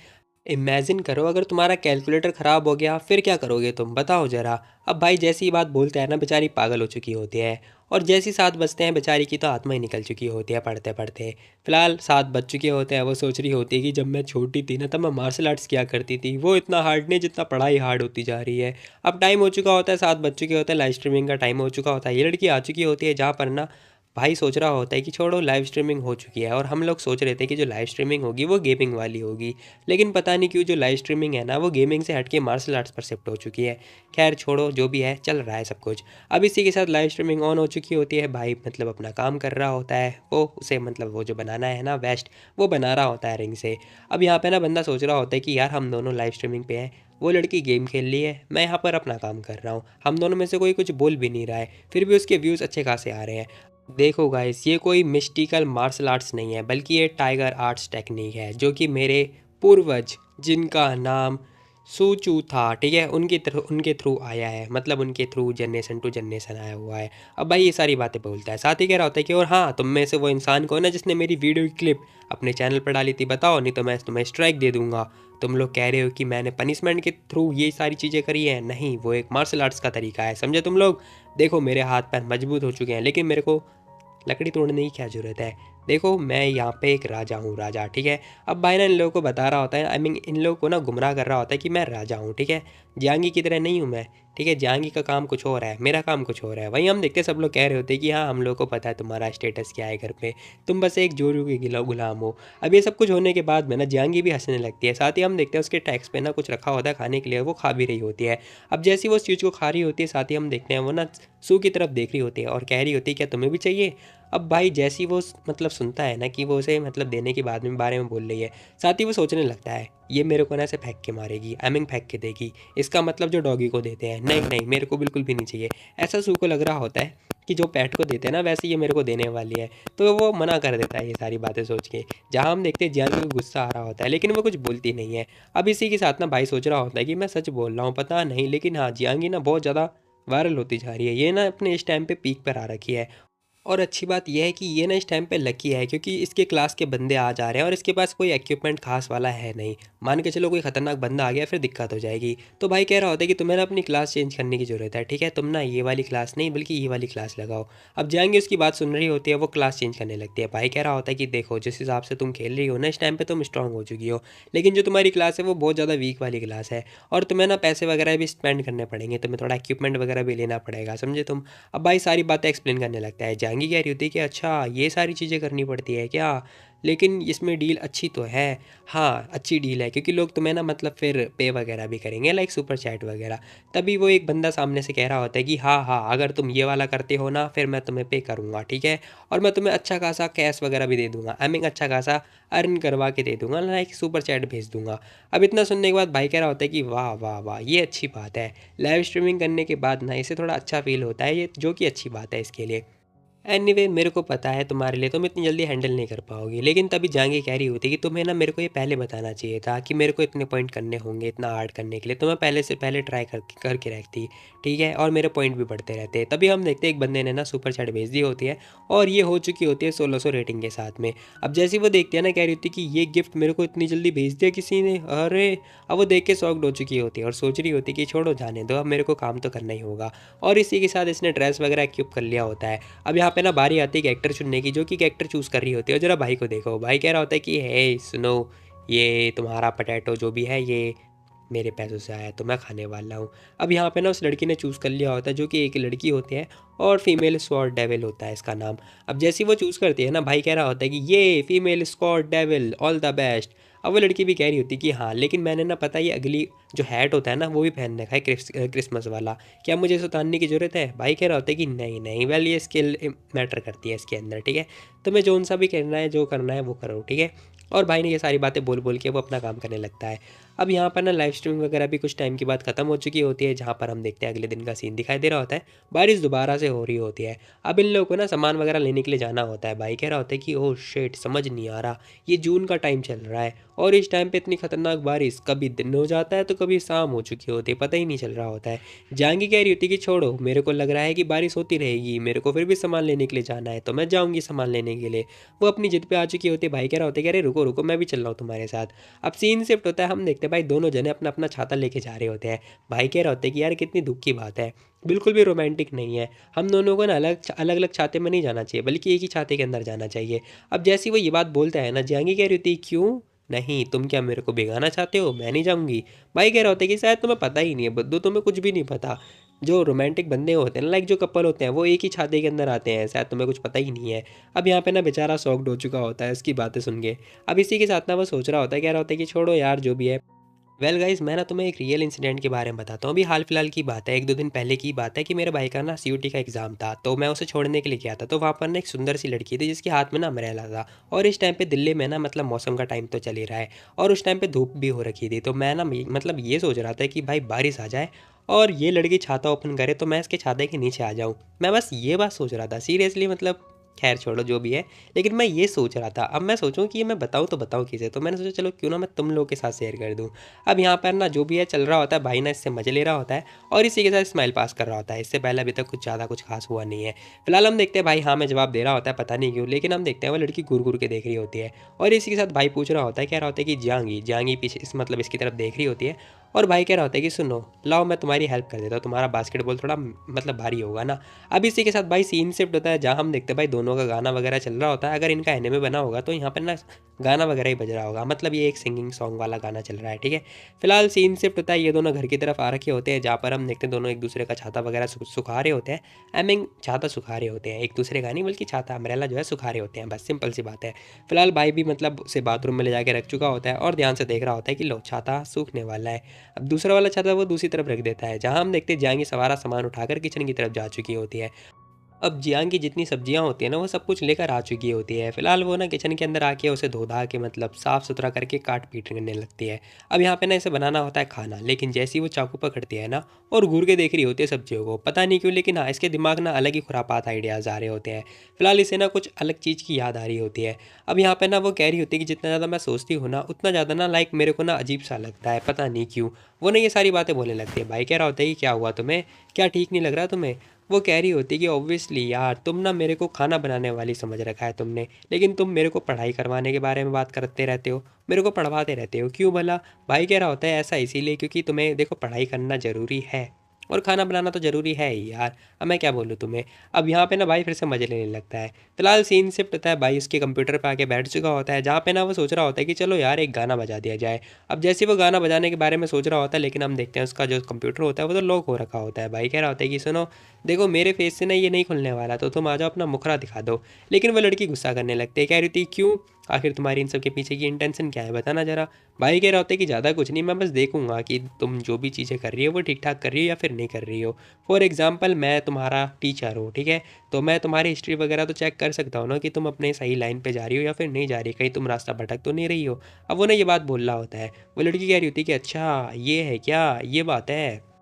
इमेजिन करो अगर तुम्हारा कैलकुलेटर ख़राब हो गया फिर क्या करोगे तुम, बताओ ज़रा। अब भाई जैसी बात बोलते हैं ना, बेचारी पागल हो चुकी होती है। और जैसी 7 बजते हैं बेचारी की तो आत्मा ही निकल चुकी होती है पढ़ते पढ़ते। फिलहाल 7 बज चुके होते हैं। वो सोच रही होती है कि जब मैं छोटी थी ना तब मैं मार्शल आर्ट्स किया करती थी, वो इतना हार्ड नहीं जितना पढ़ाई हार्ड होती जा रही है। अब टाइम हो चुका होता है, 7 बज चुके होते हैं, लाइव स्ट्रीमिंग का टाइम हो चुका होता है। ये लड़की आ चुकी होती है जहाँ पर ना भाई सोच रहा होता है कि छोड़ो लाइव स्ट्रीमिंग हो चुकी है, और हम लोग सोच रहे थे कि जो लाइव स्ट्रीमिंग होगी वो गेमिंग वाली होगी, लेकिन पता नहीं क्यों जो लाइव स्ट्रीमिंग है ना वो गेमिंग से हटके मार्शल आर्ट्स पर शिफ्ट हो चुकी है। खैर छोड़ो, जो भी है चल रहा है सब कुछ। अब इसी के साथ लाइव स्ट्रीमिंग ऑन हो चुकी होती है। भाई मतलब अपना काम कर रहा होता है, वो उसे मतलब वो जो बनाना है ना वेस्ट, वो बना रहा होता है रिंग से। अब यहाँ पे ना बंदा सोच रहा होता है कि यार हम दोनों लाइव स्ट्रीमिंग पे हैं, वो लड़की गेम खेल रही है, मैं यहाँ पर अपना काम कर रहा हूँ, हम दोनों में से कोई कुछ बोल भी नहीं रहा है, फिर भी उसके व्यूज़ अच्छे खासे आ रहे हैं। देखो गाइस, ये कोई मिस्टिकल मार्शल आर्ट्स नहीं है, बल्कि ये टाइगर आर्ट्स टेक्निक है, जो कि मेरे पूर्वज जिनका नाम सूचू था, ठीक है, उनके थ्रू आया है, मतलब उनके थ्रू जनरेशन टू जनरेशन आया हुआ है। अब भाई ये सारी बातें बोलता है, साथ ही कह रहा होता है कि और हाँ तुम में से वो इंसान कौन है जिसने मेरी वीडियो की क्लिप अपने चैनल पर डाली थी, बताओ, नहीं तो मैं तुम्हें स्ट्राइक दे दूंगा। तुम लोग कह रहे हो कि मैंने पनिशमेंट के थ्रू ये सारी चीज़ें करी हैं, नहीं, वो एक मार्शल आर्ट्स का तरीका है, समझे तुम लोग। देखो मेरे हाथ पैर मजबूत हो चुके हैं, लेकिन मेरे को लकड़ी तोड़ने की क्या ज़रूरत है। देखो मैं यहाँ पे एक राजा हूँ, राजा, ठीक है। अब भाई ना इन लोगों को बता रहा होता है, आई मीन इन लोगों को ना गुमराह कर रहा होता है कि मैं राजा हूँ, ठीक है, जहांगीर की तरह नहीं हूँ मैं, ठीक है। जहांगीर का काम कुछ और है, मेरा काम कुछ और है। वहीं हम देखते सब लोग कह रहे होते हैं कि हाँ हम लोग को पता है तुम्हारा स्टेटस क्या है घर पे, तुम बस एक जोरू के गुलाम हो। अब ये सब कुछ होने के बाद में ना जहांगीर भी हंसने लगती है। साथ ही हम देखते हैं उसके टैक्स पे ना कुछ रखा होता है खाने के लिए, वो खा भी रही होती है। अब जैसी वो उस चीज़ को खा रही होती है, साथ ही हम देखते हैं वो ना सू की तरफ देख रही होती है और कह रही होती है क्या तुम्हें भी चाहिए। अब भाई जैसी वो मतलब सुनता है ना कि वो उसे मतलब देने के बाद में बारे में बोल रही है, साथ ही वो सोचने लगता है ये मेरे को ना ऐसे फेंक के मारेगी, आई मीन फेंक के देगी, इसका मतलब जो डॉगी को देते हैं, नहीं नहीं मेरे को बिल्कुल भी नहीं चाहिए। ऐसा सू को लग रहा होता है कि जो पेट को देते हैं ना वैसे ये मेरे को देने वाली है, तो वो मना कर देता है ये सारी बातें सोच के। जहाँ हम देखते हैं जियान को गुस्सा आ रहा होता है, लेकिन वो कुछ बोलती नहीं है। अब इसी के साथ ना भाई सोच रहा होता है कि मैं सच बोल रहा हूँ पता नहीं, लेकिन हाँ जियांगी ना बहुत ज़्यादा वायरल होती जा रही है, ये ना अपने इस टाइम पे पीक पर आ रखी है। और अच्छी बात ये है कि ये ना इस टाइम पे लकी है क्योंकि इसके क्लास के बंदे आ जा रहे हैं और इसके पास कोई इक्विपमेंट खास वाला है नहीं। मान के चलो कोई खतरनाक बंदा आ गया फिर दिक्कत हो जाएगी। तो भाई कह रहा होता है कि तुम्हें ना अपनी क्लास चेंज करने की ज़रूरत है, ठीक है, तुम ना ये वाली क्लास नहीं बल्कि ये वाली क्लास लगाओ। अब जाएंगे उसकी बात सुन रही होती है, वो क्लास चेंज करने लगती है। भाई कह रहा होता है कि देखो जिस हिसाब से तुम खेल रही हो ना इस टाइम पे तुम स्ट्रांग हो चुकी हो, लेकिन जो तुम्हारी क्लास है वो बहुत ज़्यादा वीक वाली क्लास है और तुम्हें ना पैसे वगैरह भी स्पेंड करने पड़ेंगे, तुम्हें थोड़ा इक्विपमेंट वगैरह भी लेना पड़ेगा, समझे तुम। अब भाई सारी बातें एक्सप्लेन करने लगता है। जहांगीर कह रही होती है कि अच्छा ये सारी चीज़ें करनी पड़ती है क्या, लेकिन इसमें डील अच्छी तो है। हाँ अच्छी डील है क्योंकि लोग तुम्हें ना मतलब फिर पे वगैरह भी करेंगे लाइक सुपर चैट वगैरह। तभी वो एक बंदा सामने से कह रहा होता है कि हाँ हाँ अगर तुम ये वाला करते हो ना फिर मैं तुम्हें पे करूँगा, ठीक है, और मैं तुम्हें अच्छा खासा कैश वगैरह भी दे दूंगा, आई मीन अच्छा खासा अर्न करवा के दे दूंगा, लाइक सुपर चैट भेज दूंगा। अब इतना सुनने के बाद भाई कह रहा होता है कि वाह वाह वाह ये अच्छी बात है। लाइव स्ट्रीमिंग करने के बाद ना इसे थोड़ा अच्छा फील होता है, ये जो कि अच्छी बात है इसके लिए। एनीवे मेरे को पता है तुम्हारे लिए तुम इतनी जल्दी हैंडल नहीं कर पाओगी, लेकिन तभी जांगी कह रही होती कि तुम्हें ना मेरे को ये पहले बताना चाहिए था कि मेरे को इतने पॉइंट करने होंगे इतना हार्ड करने के लिए, तो मैं पहले से पहले ट्राई करके रखती, ठीक है, और मेरे पॉइंट भी बढ़ते रहते। तभी हम देखते एक बंदे ने ना सुपर चैट भेज दी होती है और ये हो चुकी होती है 1600 रेटिंग के साथ में। अब जैसे वो देखती है ना कह रही होती कि ये गिफ्ट मेरे को इतनी जल्दी भेज दिया किसी ने, अरे। अब वो देख के शॉक्ड हो चुकी होती है और सोच रही होती कि छोड़ो जाने दो, अब मेरे को काम तो करना ही होगा। और इसी के साथ इसने ड्रेस वगैरह एक्यूप कर लिया होता है। अब यहाँ पे ना बारी आती है कैरेक्टर चुनने की, जो कि कैरेक्टर चूज़ कर रही होती है। और जरा भाई को देखो, भाई कह रहा होता है कि हे सुनो, ये तुम्हारा पटैटो जो भी है ये मेरे पैसों से आया है तो मैं खाने वाला हूँ। अब यहाँ पे ना उस लड़की ने चूज़ कर लिया होता है जो कि एक लड़की होती है और फीमेल स्क्वाड डेविल होता है इसका नाम। अब जैसे ही वो चूज़ करती है ना भाई कह रहा होता है कि ये female squad devil all the best. अब वो लड़की भी कह रही होती है कि हाँ लेकिन मैंने ना पता ये अगली जो हैट होता है ना वो भी पहन रखा है क्रिसमस वाला, क्या मुझे इसे उतारने की ज़रूरत है। भाई कह रहा होता है कि नहीं नहीं वेल ये स्किल मैटर करती है इसके अंदर, ठीक है, तुम्हें जोन सा भी करना है जो करना है वो करो, ठीक है। और भाई ने ये सारी बातें बोल बोल के वो अपना काम करने लगता है। अब यहाँ पर ना लाइव स्ट्रीमिंग वगैरह भी कुछ टाइम के बाद ख़त्म हो चुकी होती है, जहाँ पर हम देखते हैं अगले दिन का सीन दिखाई दे रहा होता है। बारिश दोबारा से हो रही होती है। अब इन लोगों को ना सामान वगैरह लेने के लिए जाना होता है। भाई कह रहा होता है कि ओह शिट समझ नहीं आ रहा, ये जून का टाइम चल रहा है और इस टाइम पे इतनी खतरनाक बारिश, कभी दिन हो जाता है तो कभी शाम हो चुकी होती है, पता ही नहीं चल रहा होता है। जांगी कह रही होती कि छोड़ो मेरे को लग रहा है कि बारिश होती रहेगी, मेरे को फिर भी सामान लेने के लिए जाना है तो मैं जाऊँगी सामान लेने के लिए। वो अपनी जिद पे आ चुकी होती है। भाई कह रहा होता है कि अरे रुको रुको मैं भी चल रहा हूँ तुम्हारे साथ। अब सीन शिफ्ट होता है, हम देखते हैं भाई दोनों जने अपना अपना छाता लेके जा रहे होते हैं। भाई कह रहा होता है कि यार कितनी दुख की बात है, बिल्कुल भी रोमांटिक नहीं है, हम दोनों को ना अलग अलग अलग छाते में नहीं जाना चाहिए बल्कि एक ही छाते के अंदर जाना चाहिए। अब जैसी वो ये बात बोलता है ना जहांगी कह रही होती है क्यों, नहीं तुम क्या मेरे को भिगाना चाहते हो, मैं नहीं जाऊंगी। भाई कह रहा होता है कि शायद तुम्हें पता ही नहीं है बद्दू, तुम्हें कुछ भी नहीं पता। जो रोमांटिक बंदे होते हैं ना लाइक जो कपल होते हैं वो एक ही छाते के अंदर आते हैं, शायद तुम्हें कुछ पता ही नहीं है। अब यहाँ पे ना बेचारा शॉक्ड हो चुका होता है इसकी बातें सुन के। अब इसी के साथ ना वो सोच रहा होता है, कह रहा होता है कि छोड़ो यार जो भी है। वेल गाइस मैं ना तुम्हें एक रियल इंसिडेंट के बारे में बताता हूँ। अभी हाल फिलहाल की बात है, एक दो दिन पहले की बात है कि मेरे भाई का ना सीयूटी का एग्ज़ाम था, तो मैं उसे छोड़ने के लिए गया था। तो वहाँ पर ना एक सुंदर सी लड़की थी जिसके हाथ में ना अम्ब्रेला था। और इस टाइम पे दिल्ली में ना मतलब मौसम का टाइम तो चल ही रहा है और उस टाइम पे धूप भी हो रखी थी। तो मैं ना मतलब ये सोच रहा था कि भाई बारिश आ जाए और ये लड़की छाता ओपन करे तो मैं इसके छाते के नीचे आ जाऊँ। मैं बस ये बात सोच रहा था सीरियसली, मतलब खैर छोड़ो जो भी है। लेकिन मैं ये सोच रहा था, अब मैं सोचूं कि ये मैं बताऊं तो बताऊं किसे, तो मैंने सोचा चलो क्यों ना मैं तुम लोगों के साथ शेयर कर दूं। अब यहाँ पर ना जो भी है चल रहा होता है, भाई ना इससे मजे ले रहा होता है और इसी के साथ स्माइल पास कर रहा होता है। इससे पहले अभी तक कुछ ज़्यादा कुछ खास हुआ नहीं है। फिलहाल हम देखते हैं भाई हाँ में जवाब दे रहा होता है, पता नहीं क्यों, लेकिन हम देखते हैं वो लड़की घूर घूर के देख रही होती है। और इसी के साथ भाई पूछ रहा होता है, कह रहा होता है कि जांगी जांगी पीछे इस मतलब इसकी तरफ देख रही होती है। और भाई कह रहा होता है कि सुनो लाओ मैं तुम्हारी हेल्प कर देता हूँ, तुम्हारा बास्केटबॉल थोड़ा मतलब भारी होगा ना। अब इसी के साथ भाई सीन शिफ्ट होता है जहाँ हम देखते हैं भाई दोनों का गाना वगैरह चल रहा होता है। अगर इनका एनिमे बना होगा तो यहाँ पर ना गाना वगैरह ही बज रहा होगा, मतलब ये एक सिंगिंग सॉन्ग वाला गाना चल रहा है, ठीक है। फिलहाल सीन शिफ्ट होता है, ये दोनों घर की तरफ आ रखे होते हैं जहाँ पर हम देखते हैं दोनों एक दूसरे का छाता वगैरह सुखा रहे होते हैं। आई मीन छाता सुखा रहे होते हैं, एक दूसरे का नहीं बल्कि छाता अम्ब्रेला जो है सुखा रहे होते हैं, बस सिंपल सी बात है। फिलहाल भाई भी मतलब उसे बाथरूम में ले जाके रख चुका होता है और ध्यान से देख रहा होता है कि लो छाता सूखने वाला है। अब दूसरा वाला छाता वो दूसरी तरफ रख देता है जहाँ हम देखते हैं जाएंगे सवारा सामान उठाकर किचन की तरफ जा चुकी होती है। अब जियांग की जितनी सब्जियां होती हैं ना वो सब कुछ लेकर आ चुकी होती है। फिलहाल वो ना किचन के अंदर आके उसे धो धा के मतलब साफ़ सुथरा करके काट पीट करने लगती है। अब यहाँ पे ना इसे बनाना होता है खाना, लेकिन जैसे ही वो चाकू पकड़ती है ना और घूर के देख रही होती है सब्जियों को, पता नहीं क्यों लेकिन हाँ इसके दिमाग ना अलग ही खुरापात आइडियाज़ आ रहे होते हैं। फिलहाल इसे ना कुछ अलग चीज़ की याद आ रही होती है। अब यहाँ पे ना वो कह रही होती है कि जितना ज़्यादा मैं सोचती हूँ ना उतना ज़्यादा ना लाइक मेरे को ना अजीब सा लगता है, पता नहीं क्यों। वो ना ये सारी बातें बोलने लगती है। भाई कह रहा होता है कि क्या हुआ तुम्हें, क्या ठीक नहीं लग रहा तुम्हें। वो कह रही होती है कि ऑब्वियसली यार तुम ना मेरे को खाना बनाने वाली समझ रखा है तुमने, लेकिन तुम मेरे को पढ़ाई करवाने के बारे में बात करते रहते हो, मेरे को पढ़वाते रहते हो, क्यों भला? भाई कह रहा होता है ऐसा इसीलिए क्योंकि तुम्हें देखो पढ़ाई करना ज़रूरी है और खाना बनाना तो ज़रूरी है ही यार। अब मैं क्या बोलूँ तुम्हें। अब यहाँ पे ना भाई फिर से मज़े लेने लगता है। फिलहाल सीन शिफ्ट होता है, भाई उसके कंप्यूटर पे आके बैठ चुका होता है जहाँ पे ना वो सोच रहा होता है कि चलो यार एक गाना बजा दिया जाए। अब जैसे ही वो गाना बजाने के बारे में सोच रहा होता है, लेकिन हम देखते हैं उसका जो कंप्यूटर होता है वो तो लॉक हो रखा होता है। भाई कह रहा होता है कि सुनो देखो मेरे फेस से ना ये नहीं खुलने वाला, तो तुम आ जाओ अपना मुखरा दिखा दो। लेकिन वो लड़की गुस्सा करने लगती है, कह रही थी क्यों, आखिर तुम्हारी इन सब के पीछे की इंटेंशन क्या है बताना ज़रा। भाई कह रहा होता है कि ज़्यादा कुछ नहीं, मैं बस देखूंगा कि तुम जो भी चीज़ें कर रही हो वो ठीक ठाक कर रही हो या फिर नहीं कर रही हो। फॉर एग्जाम्पल मैं तुम्हारा टीचर हूँ, ठीक है, तो मैं तुम्हारी हिस्ट्री वगैरह तो चेक कर सकता हूँ ना कि तुम अपने सही लाइन पे जा रही हो या फिर नहीं जा रही, कहीं तुम रास्ता भटक तो नहीं रही हो। अब वो ना ये बात बोल रहा होता है। वो लड़की कह रही होती है कि अच्छा ये है क्या, ये बात है।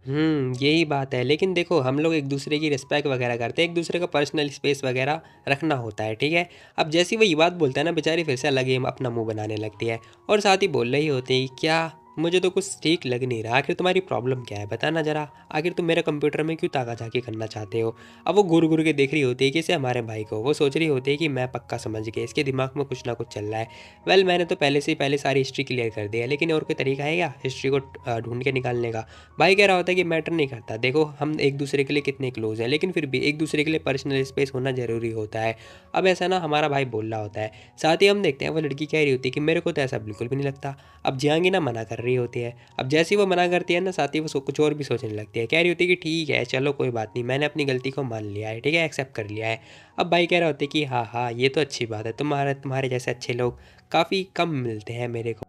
यही बात है। लेकिन देखो हम लोग एक दूसरे की रिस्पेक्ट वगैरह करते हैं, एक दूसरे का पर्सनल स्पेस वगैरह रखना होता है, ठीक है। अब जैसे ही वो ये बात बोलता है ना, बेचारी फिर से अलग ही अपना मुंह बनाने लगती है और साथ ही बोल रही होती है क्या, मुझे तो कुछ ठीक लग नहीं रहा, आखिर तुम्हारी प्रॉब्लम क्या है बताना जरा, आखिर तुम मेरे कंप्यूटर में क्यों ताका झाकी करना चाहते हो। अब वो घूर घूर के देख रही होती है किसे, हमारे भाई को। वो सोच रही होती है कि मैं पक्का समझ गई, इसके दिमाग में कुछ ना कुछ चल रहा है। वेल मैंने तो पहले से ही पहले सारी हिस्ट्री क्लियर कर दी है, लेकिन और कोई तरीका है क्या हिस्ट्री को ढूंढ के निकालने का। भाई कह रहा होता है कि मैटर नहीं करता, देखो हम एक दूसरे के लिए कितने क्लोज हैं, लेकिन फिर भी एक दूसरे के लिए पर्सनल स्पेस होना ज़रूरी होता है। अब ऐसा ना हमारा भाई बोल रहा होता है। साथ ही हम देखते हैं वो लड़की कह रही होती है कि मेरे को तो ऐसा बिल्कुल भी नहीं लगता। अब जियांगी ना मना कर रही होती है। अब जैसे ही वो मना करती है ना, साथ ही वो कुछ और भी सोचने लगती है, कह रही होती है कि ठीक है चलो कोई बात नहीं, मैंने अपनी गलती को मान लिया है, ठीक है, एक्सेप्ट कर लिया है। अब भाई कह रहा होता है कि हाँ हाँ ये तो अच्छी बात है, तुम्हारे तुम्हारे जैसे अच्छे लोग काफ़ी कम मिलते हैं मेरे को।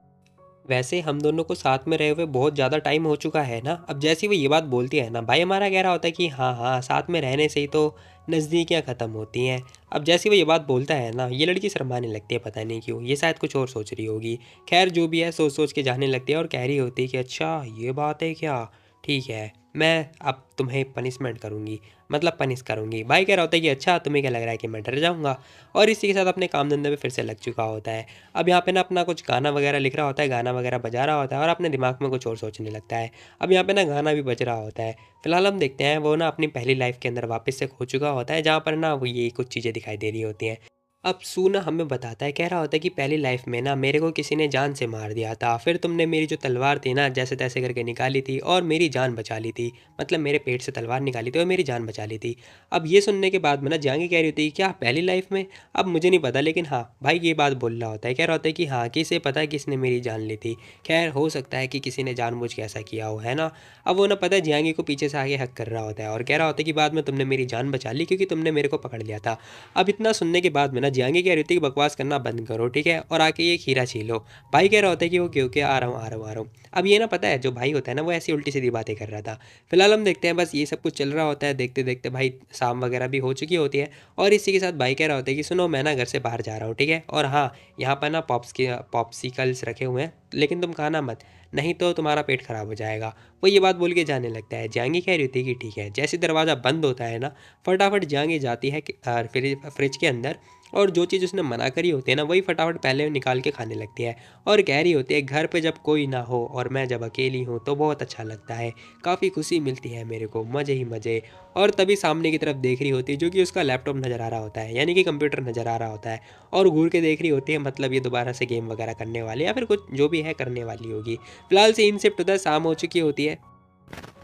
वैसे हम दोनों को साथ में रहे हुए बहुत ज़्यादा टाइम हो चुका है ना। अब जैसे ही वो ये बात बोलती है ना, भाई हमारा कह रहा होता है कि हाँ हाँ साथ में रहने से ही तो नज़दीकियाँ ख़त्म होती हैं। अब जैसे ही वो ये बात बोलता है ना, ये लड़की शर्माने लगती है, पता नहीं क्यों, ये शायद कुछ और सोच रही होगी। खैर जो भी है सोच सोच के जाने लगती है और कह रही होती है कि अच्छा ये बात है क्या, ठीक है मैं अब तुम्हें पनिशमेंट करूँगी, मतलब पनिश करूँगी। भाई कह रहा होता है कि अच्छा तुम्हें क्या लग रहा है कि मैं डर जाऊँगा, और इसी के साथ अपने काम धंधे पे फिर से लग चुका होता है। अब यहाँ पे ना अपना कुछ गाना वगैरह लिख रहा होता है, गाना वगैरह बजा रहा होता है और अपने दिमाग में कुछ और सोचने लगता है। अब यहाँ पे ना गाना भी बज रहा होता है। फिलहाल हम देखते हैं वो ना अपनी पहली लाइफ के अंदर वापस से खो चुका होता है, जहाँ पर ना वो ये कुछ चीज़ें दिखाई दे रही होती हैं। अब सू ना हमें बताता है, कह रहा होता है कि पहली लाइफ में ना मेरे को किसी ने जान से मार दिया था, फिर तुमने मेरी जो तलवार थी ना जैसे तैसे करके निकाली थी और मेरी जान बचा ली थी, मतलब मेरे पेट से तलवार निकाली थी और मेरी जान बचा ली थी। अब ये सुनने के बाद में ना जांगी कह रही होती है क्या पहली लाइफ में, अब मुझे नहीं पता, लेकिन हाँ भाई ये बात बोल रहा होता है, कह रहा होता है कि हाँ किसे पता है किसने मेरी जान ली थी। खैर हो सकता है कि किसी ने जानबूझ के ऐसा किया हो, है ना। अब वो ना पता है जियांगी को पीछे से आगे हक कर रहा होता है और कह रहा होता है कि बाद में तुमने मेरी जान बचा ली क्योंकि तुमने मेरे को पकड़ लिया था। अब इतना सुनने के बाद में ना जियांगी कह रही थी कि बकवास करना बंद करो, ठीक है, और आके ये खीरा छीलो। भाई कह रहा होता है कि वो क्यों क्या, आ रहा हूँ आ रहा हूँ आ रहा हूँ। अब ये ना पता है जो भाई होता है ना वो ऐसी उल्टी सीधी बातें कर रहा था। फिलहाल हम देखते हैं बस ये सब कुछ चल रहा होता है, देखते देखते भाई शाम वगैरह भी हो चुकी होती है। और इसी के साथ भाई कह रहा होता है कि सुनो मैं ना घर से बाहर जा रहा हूँ, ठीक है, और हाँ यहाँ पर ना पॉप्सिकल्स रखे हुए हैं, लेकिन तुम खाना मत, नहीं तो तुम्हारा पेट खराब हो जाएगा। वो ये बात बोल के जाने लगता है। जांगी कह रही होती है कि ठीक है। जैसे दरवाज़ा बंद होता है ना, फटाफट जांगी जाती है फ्रिज के अंदर, और जो चीज़ उसने मना करी होती है ना वही फटाफट पहले निकाल के खाने लगती है। और कह रही होती है घर पे जब कोई ना हो और मैं जब अकेली हूँ तो बहुत अच्छा लगता है, काफ़ी खुशी मिलती है मेरे को, मज़े ही मज़े। और तभी सामने की तरफ देख रही होती है जो कि उसका लैपटॉप नज़र आ रहा होता है, यानी कि कंप्यूटर नज़र आ रहा होता है, और घूर के देख रही होती है, मतलब ये दोबारा से गेम वगैरह करने वाली है या फिर कुछ जो भी है करने वाली होगी। फिलहाल सीन शिफ्ट होता है, शाम हो चुकी होती है,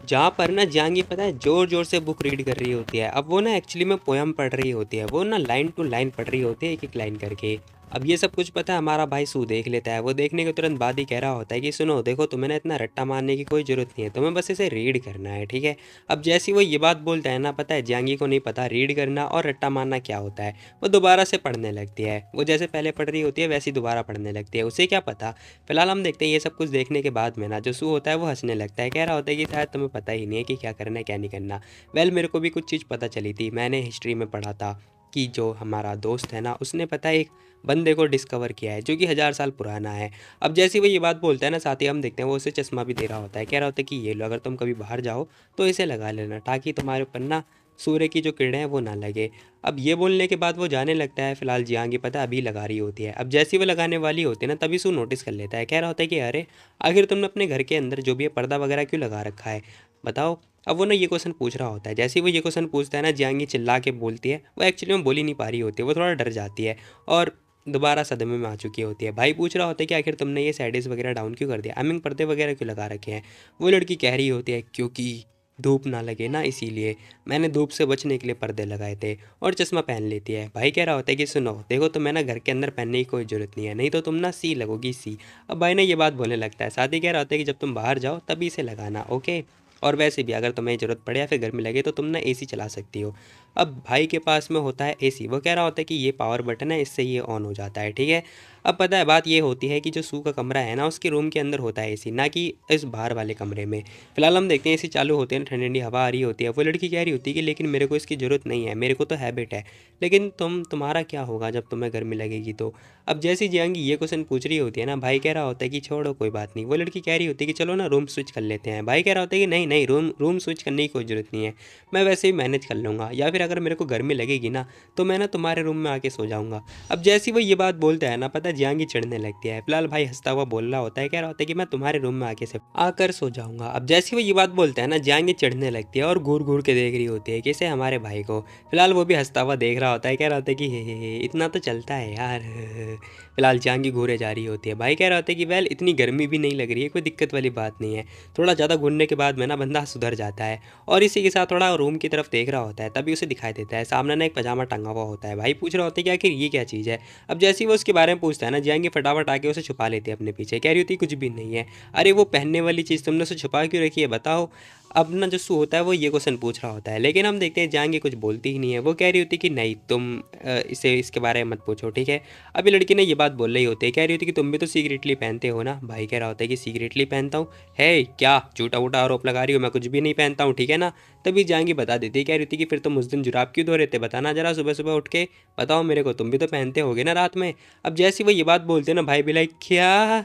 जहाँ पर ना जांगी पता है ज़ोर ज़ोर से बुक रीड कर रही होती है। अब वो ना एक्चुअली में पोयम पढ़ रही होती है, वो ना लाइन टू लाइन पढ़ रही होती है, एक एक लाइन करके। अब ये सब कुछ पता है हमारा भाई सू देख लेता है। वो देखने के तुरंत बाद ही कह रहा होता है कि सुनो देखो तुम्हें ना इतना रट्टा मारने की कोई ज़रूरत नहीं है, तुम्हें बस इसे रीड करना है, ठीक है। अब जैसी वो ये बात बोलता है ना, पता है जांगी को नहीं पता रीड करना और रट्टा मारना क्या होता है। वो दोबारा से पढ़ने लगती है, वो जैसे पहले पढ़ रही होती है वैसी दोबारा पढ़ने लगती है, उसे क्या पता। फिलहाल हम देखते हैं ये सब कुछ देखने के बाद में ना जो सू होता है वो हंसने लगता है, कह रहा होता है कि शायद तुम्हें पता ही नहीं है कि क्या करना है क्या नहीं करना। वेल मेरे को भी कुछ चीज़ पता चली थी, मैंने हिस्ट्री में पढ़ा था कि जो हमारा दोस्त है ना उसने पता है एक बंदे को डिस्कवर किया है जो कि 1000 साल पुराना है। अब जैसे ही वो ये बात बोलता है ना, साथ ही हम देखते हैं वो उसे चश्मा भी दे रहा होता है, कह रहा होता है कि ये लो अगर तुम कभी बाहर जाओ तो इसे लगा लेना ताकि तुम्हारे ऊपर ना सूर्य की जो किरणें हैं वो ना लगे। अब ये बोलने के बाद वो जाने लगता है। फिलहाल जियांगी पता है अभी लगा रही होती है। अब जैसे ही वो लगाने वाली होती है ना तभी सू नोटिस कर लेता है, कह रहा होता है कि अरे आखिर तुमने अपने घर के अंदर जो भी है पर्दा वगैरह क्यों लगा रखा है। बताओ। अब वो ना ये क्वेश्चन पूछ रहा होता है, जैसे ही वो ये क्वेश्चन पूछता है ना, जियांगी चिल्ला के बोलती है, वो एक्चुअली में बोल ही नहीं पा रही होती है, वो थोड़ा डर जाती है और दोबारा सदमे में आ चुकी होती है। भाई पूछ रहा होता है कि आखिर तुमने ये सैडीज वगैरह डाउन क्यों कर दिया, आई मीन पर्दे वगैरह क्यों लगा रखे हैं। वो लड़की कह रही होती है क्योंकि धूप ना लगे ना, इसीलिए मैंने धूप से बचने के लिए पर्दे लगाए थे, और चश्मा पहन लेती है। भाई कह रहा होता है कि सुनो देखो, तुम्हें ना घर के अंदर पहनने की कोई ज़रूरत नहीं है, नहीं तो तुम ना सी लगोगी सी। अब भाई ने ये बात बोलने लगता है, साथ ही कह रहा होता है कि जब तुम बाहर जाओ तभी इसे लगाना, ओके। और वैसे भी अगर तुम्हें ज़रूरत पड़े या फिर गर्मी लगे तो तुम ना एसी चला सकती हो। अब भाई के पास में होता है एसी, वो कह रहा होता है कि ये पावर बटन है, इससे ये ऑन हो जाता है, ठीक है। अब पता है बात ये होती है कि जो सू का कमरा है ना, उसके रूम के अंदर होता है एसी, ना कि इस बाहर वाले कमरे में। फिलहाल हम देखते हैं एसी चालू होते हैं, ठंडी ठंडी हवा आ रही होती है। वो लड़की कह रही होती है कि लेकिन मेरे को इसकी ज़रूरत नहीं है, मेरे को तो हैबिट है। लेकिन तुम्हारा क्या होगा जब तुम्हें गर्मी लगेगी तो। अब जैसी जियांगी ये क्वेश्चन पूछ रही होती है ना, भाई कह रहा होता है कि छोड़ो कोई बात नहीं। वो लड़की कह रही होती है कि चलो ना रूम स्विच कर लेते हैं। भाई कह रहा होता है कि नहीं नहीं, रूम रूम स्विच करने की कोई ज़रूरत नहीं है, मैं वैसे ही मैनेज कर लूँगा, या फिर अगर मेरे को गर्मी लगेगी ना तो मैं ना तुम्हारे रूम में आके सो जाऊँगा। अब जैसी वो ये बात बोलता है ना, पता है जियांगी चिढ़ने लगती है। फिलहाल भाई हंसता हुआ बोल रहा होता है, कह रहा होता है कि मैं तुम्हारे रूम में आके से आकर सो जाऊँगा। अब जैसी वो ये बात बोलता है ना, जियांगी चिढ़ने लगती है और घूर घूर के देख रही होती है किसे, हमारे भाई को। फिलहाल वो भी हंसता हुआ देख रहा होता है, कह रहा होता है कि हे इतना तो चलता है यार। फिलहाल जियांगी घूरे जा रही होती है। भाई कह रहा होता है कि वेल इतनी गर्मी भी नहीं लग रही है, कोई दिक्कत वाली बात नहीं है, थोड़ा ज़्यादा घूरने के बाद में ना बंदा सुधर जाता है। और इसी के साथ थोड़ा रूम की तरफ देख रहा होता है, तभी उसे दिखाई देता है सामने ना एक पजामा टंगा हुआ होता है। भाई पूछ रहा होता है कि आखिर ये क्या चीज़ है। अब जैसे ही वो उसके बारे में पूछता है ना, जियांगी फटाफट आके उसे छुपा लेती है अपने पीछे, कह रही होती है कुछ भी नहीं है। अरे वो पहनने वाली चीज़ तुमने उसे छुपा क्यों रखी है बताओ। अब ना जो सू होता है वो ये क्वेश्चन पूछ रहा होता है, लेकिन हम देखते हैं जियांगी कुछ बोलती ही नहीं है। वो कह रही होती है कि नहीं तुम इसे इसके बारे में मत पूछो, ठीक है। अभी लड़की ने ये बात बोल रही होती है, कह रही होती है कि तुम भी तो सीक्रेटली पहनते हो ना। भाई कह रहा होता है कि सीक्रेटली पहनता हूँ, है क्या झूठा वूठा आरोप लगा रही हो, मैं कुछ भी नहीं पहनता हूँ, ठीक है ना। तभी जाएंगी बता देती है, कह रही थी कि फिर तुम उस दिन जुराब क्यों धो रहे थे, बताना जरा सुबह सुबह उठ के, बताओ मेरे को, तुम भी तो पहनते होगे ना रात में। अब जैसे वो ये बात बोलते ना, भाई भी लाइक क्या,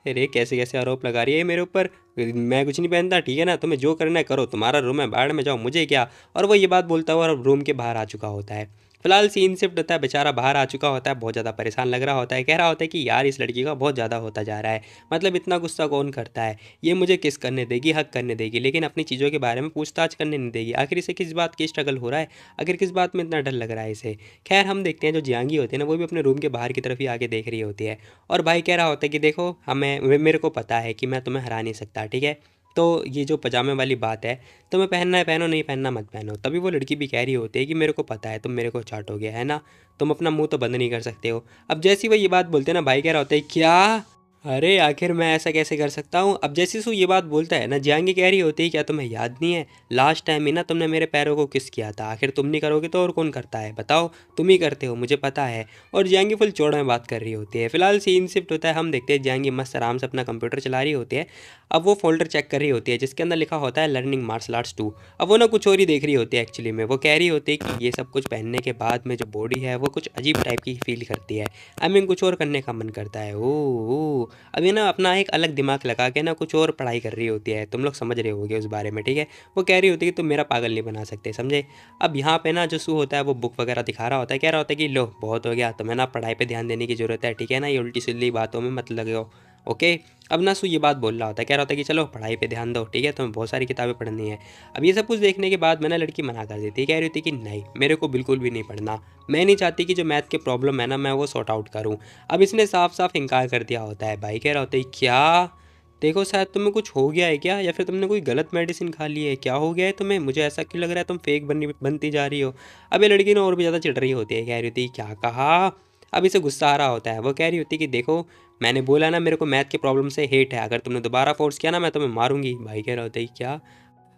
अरे कैसे कैसे आरोप लगा रही है मेरे ऊपर, मैं कुछ नहीं पहनता, ठीक है ना, तुम्हें जो करना है करो, तुम्हारा रूम है बाहर में जाओ, मुझे क्या। और वो ये बात बोलता हुआ रूम के बाहर आ चुका होता है। फिलहाल सीन शिफ्ट होता है, बेचारा बाहर आ चुका होता है, बहुत ज़्यादा परेशान लग रहा होता है, कह रहा होता है कि यार इस लड़की का बहुत ज़्यादा होता जा रहा है, मतलब इतना गुस्सा कौन करता है, ये मुझे किस करने देगी, हक करने देगी, लेकिन अपनी चीज़ों के बारे में पूछताछ करने नहीं देगी। आखिर इसे किस बात की स्ट्रगल हो रहा है, आखिर किस बात में इतना डर लग रहा है इसे। खैर हम देखते हैं जो जियांगी होती है ना, वो भी अपने रूम के बाहर की तरफ ही आके देख रही होती है। और भाई कह रहा होता है कि देखो मेरे को पता है कि मैं तुम्हें हरा नहीं सकता, ठीक है। तो ये जो पजामे वाली बात है, तुम्हें पहनना है पहनो, नहीं पहनना मत पहनो। तभी वो लड़की भी कह रही होती है कि मेरे को पता है तुम मेरे को चाटोगे, है ना, तुम अपना मुंह तो बंद नहीं कर सकते हो। अब जैसी वो ये बात बोलते हैं ना, भाई कह रहा होता है क्या, अरे आखिर मैं ऐसा कैसे कर सकता हूँ। अब जैसे सू ये बात बोलता है ना, जियांगी कह रही होती है क्या तुम्हें याद नहीं है लास्ट टाइम ही ना तुमने मेरे पैरों को किस किया था, आखिर तुम नहीं करोगे तो और कौन करता है बताओ, तुम ही करते हो मुझे पता है। और जियांगी फुल चौड़ में बात कर रही होती है। फिलहाल सीन शिफ्ट होता है, हम देखते हैं जियांगी मस्त आराम से अपना कंप्यूटर चला रही होती है। अब वो फोल्डर चेक कर रही होती है जिसके अंदर लिखा होता है लर्निंग मार्शल आर्ट्स 2। अब वो ना कुछ और ही देख रही होती है एक्चुअली में। वो कह रही होती है कि ये सब कुछ पहनने के बाद में जो बॉडी है वो कुछ अजीब टाइप की फील करती है, आई मीन कुछ और करने का मन करता है। ओ अभी ना अपना एक अलग दिमाग लगा के ना कुछ और पढ़ाई कर रही होती है, तुम लोग समझ रहे होगे उस बारे में, ठीक है। वो कह रही होती है कि तुम मेरा पागल नहीं बना सकते, समझे। अब यहाँ पे ना जो सू होता है वो बुक वगैरह दिखा रहा होता है, कह रहा होता है कि लो बहुत हो गया, तुम्हें ना पढ़ाई पे ध्यान देने की ज़रूरत है, ठीक है ना, ये उल्टी सीधी बातों में मत लगे हो, ओके। अब ना सू ये बात बोल रहा होता है, कह रहा होता है कि चलो पढ़ाई पे ध्यान दो, ठीक है, तुम्हें बहुत सारी किताबें पढ़नी है। अब ये सब कुछ देखने के बाद मैं ना लड़की मना कर देती है, कह रही थी कि नहीं मेरे को बिल्कुल भी नहीं पढ़ना, मैं नहीं चाहती कि जो मैथ के प्रॉब्लम है ना मैं वो सॉर्ट आउट करूँ। अब इसने साफ साफ इनकार कर दिया होता है। भाई कह रहा होता है क्या, देखो शायद तुम्हें कुछ हो गया है क्या, या फिर तुमने कोई गलत मेडिसिन खा ली है, क्या हो गया है तुम्हें, मुझे ऐसा क्यों लग रहा है तुम फेक बनती जा रही हो। अब ये लड़की ना और भी ज़्यादा चिढ़ रही होती है, कह रही होती है क्या कहा। अब इसे गुस्सा आ रहा होता है, वो कह रही होती है कि देखो मैंने बोला ना मेरे को मैथ के प्रॉब्लम से हेट है, अगर तुमने दोबारा फोर्स किया ना मैं तुम्हें मारूंगी। भाई कह रहा होता है क्या,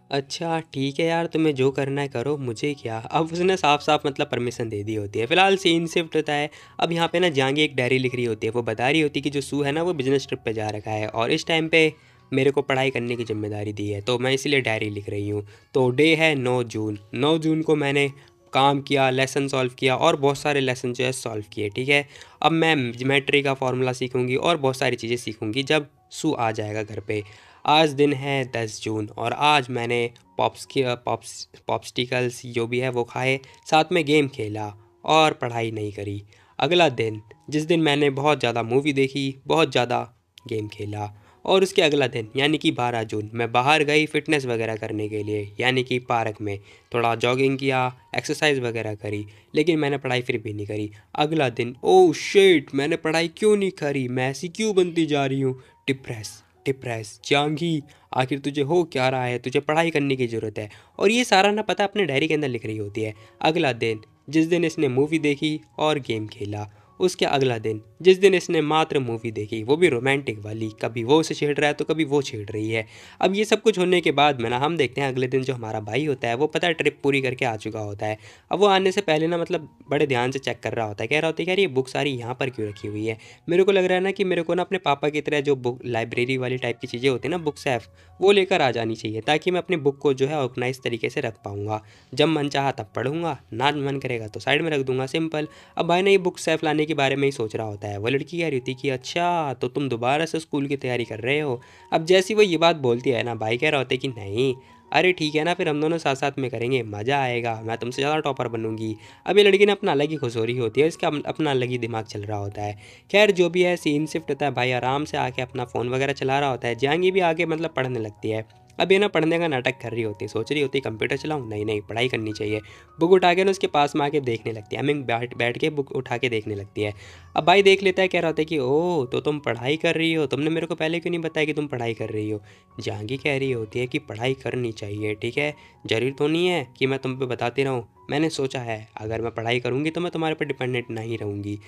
अच्छा ठीक है यार तुम्हें जो करना है करो, मुझे क्या। अब उसने साफ साफ मतलब परमिशन दे दी होती है। फिलहाल सीन शिफ्ट होता है। अब यहाँ पे ना जांगी एक डायरी लिख रही होती है, वो बता रही होती है कि जो सू है ना वो बिजनेस ट्रिप पे जा रखा है और इस टाइम पे मेरे को पढ़ाई करने की जिम्मेदारी दी है, तो मैं इसीलिए डायरी लिख रही हूँ। तो डे है 9 जून, 9 जून को मैंने काम किया, लेसन सॉल्व किया और बहुत सारे लेसन जो है सॉल्व किए, ठीक है। अब मैं ज्योमेट्री का फॉर्मूला सीखूंगी और बहुत सारी चीज़ें सीखूंगी जब सू आ जाएगा घर पे। आज दिन है 10 जून और आज मैंने पॉप्सटिकल्स जो भी है वो खाए, साथ में गेम खेला और पढ़ाई नहीं करी। अगला दिन, जिस दिन मैंने बहुत ज़्यादा मूवी देखी, बहुत ज़्यादा गेम खेला। और उसके अगला दिन यानी कि 12 जून मैं बाहर गई फ़िटनेस वगैरह करने के लिए, यानी कि पार्क में थोड़ा जॉगिंग किया, एक्सरसाइज वगैरह करी, लेकिन मैंने पढ़ाई फिर भी नहीं करी। अगला दिन ओह शिट, मैंने पढ़ाई क्यों नहीं करी, मैं ऐसी क्यों बनती जा रही हूँ। डिप्रेस डिप्रेस जांगी, आखिर तुझे हो क्या रहा है, तुझे पढ़ाई करने की ज़रूरत है। और ये सारा ना पता अपने डायरी के अंदर लिख रही होती है। अगला दिन जिस दिन इसने मूवी देखी और गेम खेला। उसके अगला दिन जिस दिन इसने मात्र मूवी देखी, वो भी रोमांटिक वाली, कभी वो उसे छेड़ रहा है तो कभी वो छेड़ रही है। अब ये सब कुछ होने के बाद में ना हम देखते हैं अगले दिन जो हमारा भाई होता है वो पता है ट्रिप पूरी करके आ चुका होता है। अब वो आने से पहले ना मतलब बड़े ध्यान से चेक कर रहा होता है, कह रहा होता है कि यार ये बुक सारी यहाँ पर क्यों रखी हुई है। मेरे को लग रहा है ना कि मेरे को ना अपने पापा की तरह जो बुक लाइब्रेरी वाली टाइप की चीज़ें होती है ना, बुक सेफ, वो लेकर आ जानी चाहिए, ताकि मैं अपनी बुक को जो है ऑर्गेनाइज तरीके से रख पाऊंगा। जब मन चाहा तब पढ़ूंगा, ना मन करेगा तो साइड में रख दूंगा, सिंपल। अब भाई ने ये बुक सेफ लाने के बारे में ही सोच रहा होता है। वो लड़की कह रही थी कि अच्छा तो तुम दोबारा से स्कूल की तैयारी कर रहे हो। अब जैसी वो ये बात बोलती है ना, भाई कह रहा होता है कि नहीं, अरे ठीक है ना, फिर हम दोनों साथ साथ में करेंगे, मज़ा आएगा, मैं तुमसे ज़्यादा टॉपर बनूंगी। अब ये लड़की ने अपना अलग ही खुशोरी होती है, इसका अपना अलग ही दिमाग चल रहा होता है। खैर जो भी है, सीन शिफ्ट होता है, भाई आराम से आके अपना फ़ोन वगैरह चला रहा होता है। जाएंगी भी आगे मतलब पढ़ने लगती है। अब ये ना पढ़ने का नाटक कर रही होती है, सोच रही होती है कंप्यूटर चलाऊँ, नहीं नहीं पढ़ाई करनी चाहिए। बुक उठा के ना उसके पास में आके देखने लगती है, आई मीन बैठ बैठ के बुक उठा के देखने लगती है। अब भाई देख लेता है, कह रहा होता है कि ओह तो तुम पढ़ाई कर रही हो, तुमने मेरे को पहले क्यों नहीं बताया कि तुम पढ़ाई कर रही हो। जहांगी कह रही होती है कि पढ़ाई करनी चाहिए, ठीक है, जरूरी तो नहीं है कि मैं तुम पे बताती रहूँ। मैंने सोचा है अगर मैं पढ़ाई करूँगी तो मैं तुम्हारे पर डिपेंडेंट नहीं रहूँगी।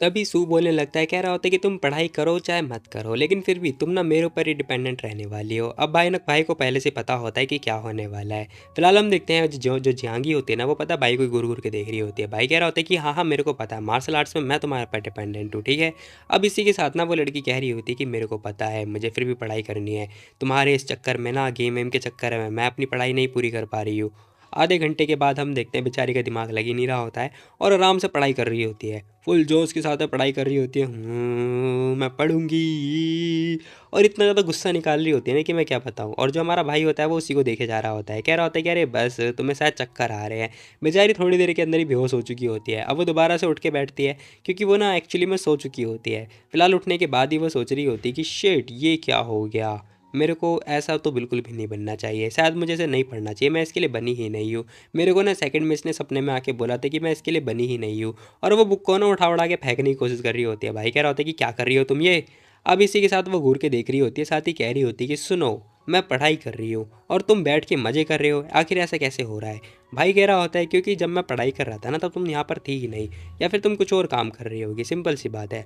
तभी सू बोलने लगता है, कह रहा होता है कि तुम पढ़ाई करो चाहे मत करो, लेकिन फिर भी तुम ना मेरे ऊपर ही डिपेंडेंट रहने वाली हो। अब भाई को पहले से पता होता है कि क्या होने वाला है। फिलहाल हम देखते हैं जो जो जियांगी होती है ना, वो पता भाई को घूर घूर के देख रही होती है। भाई कह रहा होता है कि हाँ हाँ मेरे को पता है, मार्शल आर्ट्स में मैं तुम्हारे पर डिपेंडेंट हूँ, ठीक है। अब इसी के साथ ना वो लड़की कह रही होती है कि मेरे को पता है, मुझे फिर भी पढ़ाई करनी है। तुम्हारे इस चक्कर में ना, गेम वेम के चक्कर में मैं अपनी पढ़ाई नहीं पूरी कर पा रही हूँ। आधे घंटे के बाद हम देखते हैं बेचारी का दिमाग लग ही नहीं रहा होता है और आराम से पढ़ाई कर रही होती है, फुल जोश के साथ पढ़ाई कर रही होती है। मैं पढ़ूंगी, और इतना ज़्यादा गुस्सा निकाल रही होती है ना कि मैं क्या बताऊँ। और जो हमारा भाई होता है वो उसी को देखे जा रहा होता है, कह रहा होता है कि अरे बस तुम्हें शायद चक्कर आ रहे हैं। बेचारी थोड़ी देर के अंदर ही बेहोश हो चुकी होती है। अब वो दोबारा से उठ के बैठती है, क्योंकि वो ना एक्चुअली में सो चुकी होती है। फिलहाल उठने के बाद ही वो सोच रही होती है कि शिट ये क्या हो गया, मेरे को ऐसा तो बिल्कुल भी नहीं बनना चाहिए, शायद मुझे इसे नहीं पढ़ना चाहिए, मैं इसके लिए बनी ही नहीं हूँ। मेरे को ना सेकंड में इसने सपने में आके बोला था कि मैं इसके लिए बनी ही नहीं हूँ। और वो बुक को ना उठा उठा के फेंकने की कोशिश कर रही होती है। भाई कह रहा होता है कि क्या कर रही हो तुम ये। अब इसी के साथ वो घूर के देख रही होती है, साथ ही कह रही होती है कि सुनो, मैं पढ़ाई कर रही हूँ और तुम बैठ के मज़े कर रहे हो, आखिर ऐसा कैसे हो रहा है। भाई कह रहा होता है क्योंकि जब मैं पढ़ाई कर रहा था ना तब तुम यहाँ पर थी ही नहीं, या फिर तुम कुछ और काम कर रही होगी, सिंपल सी बात है।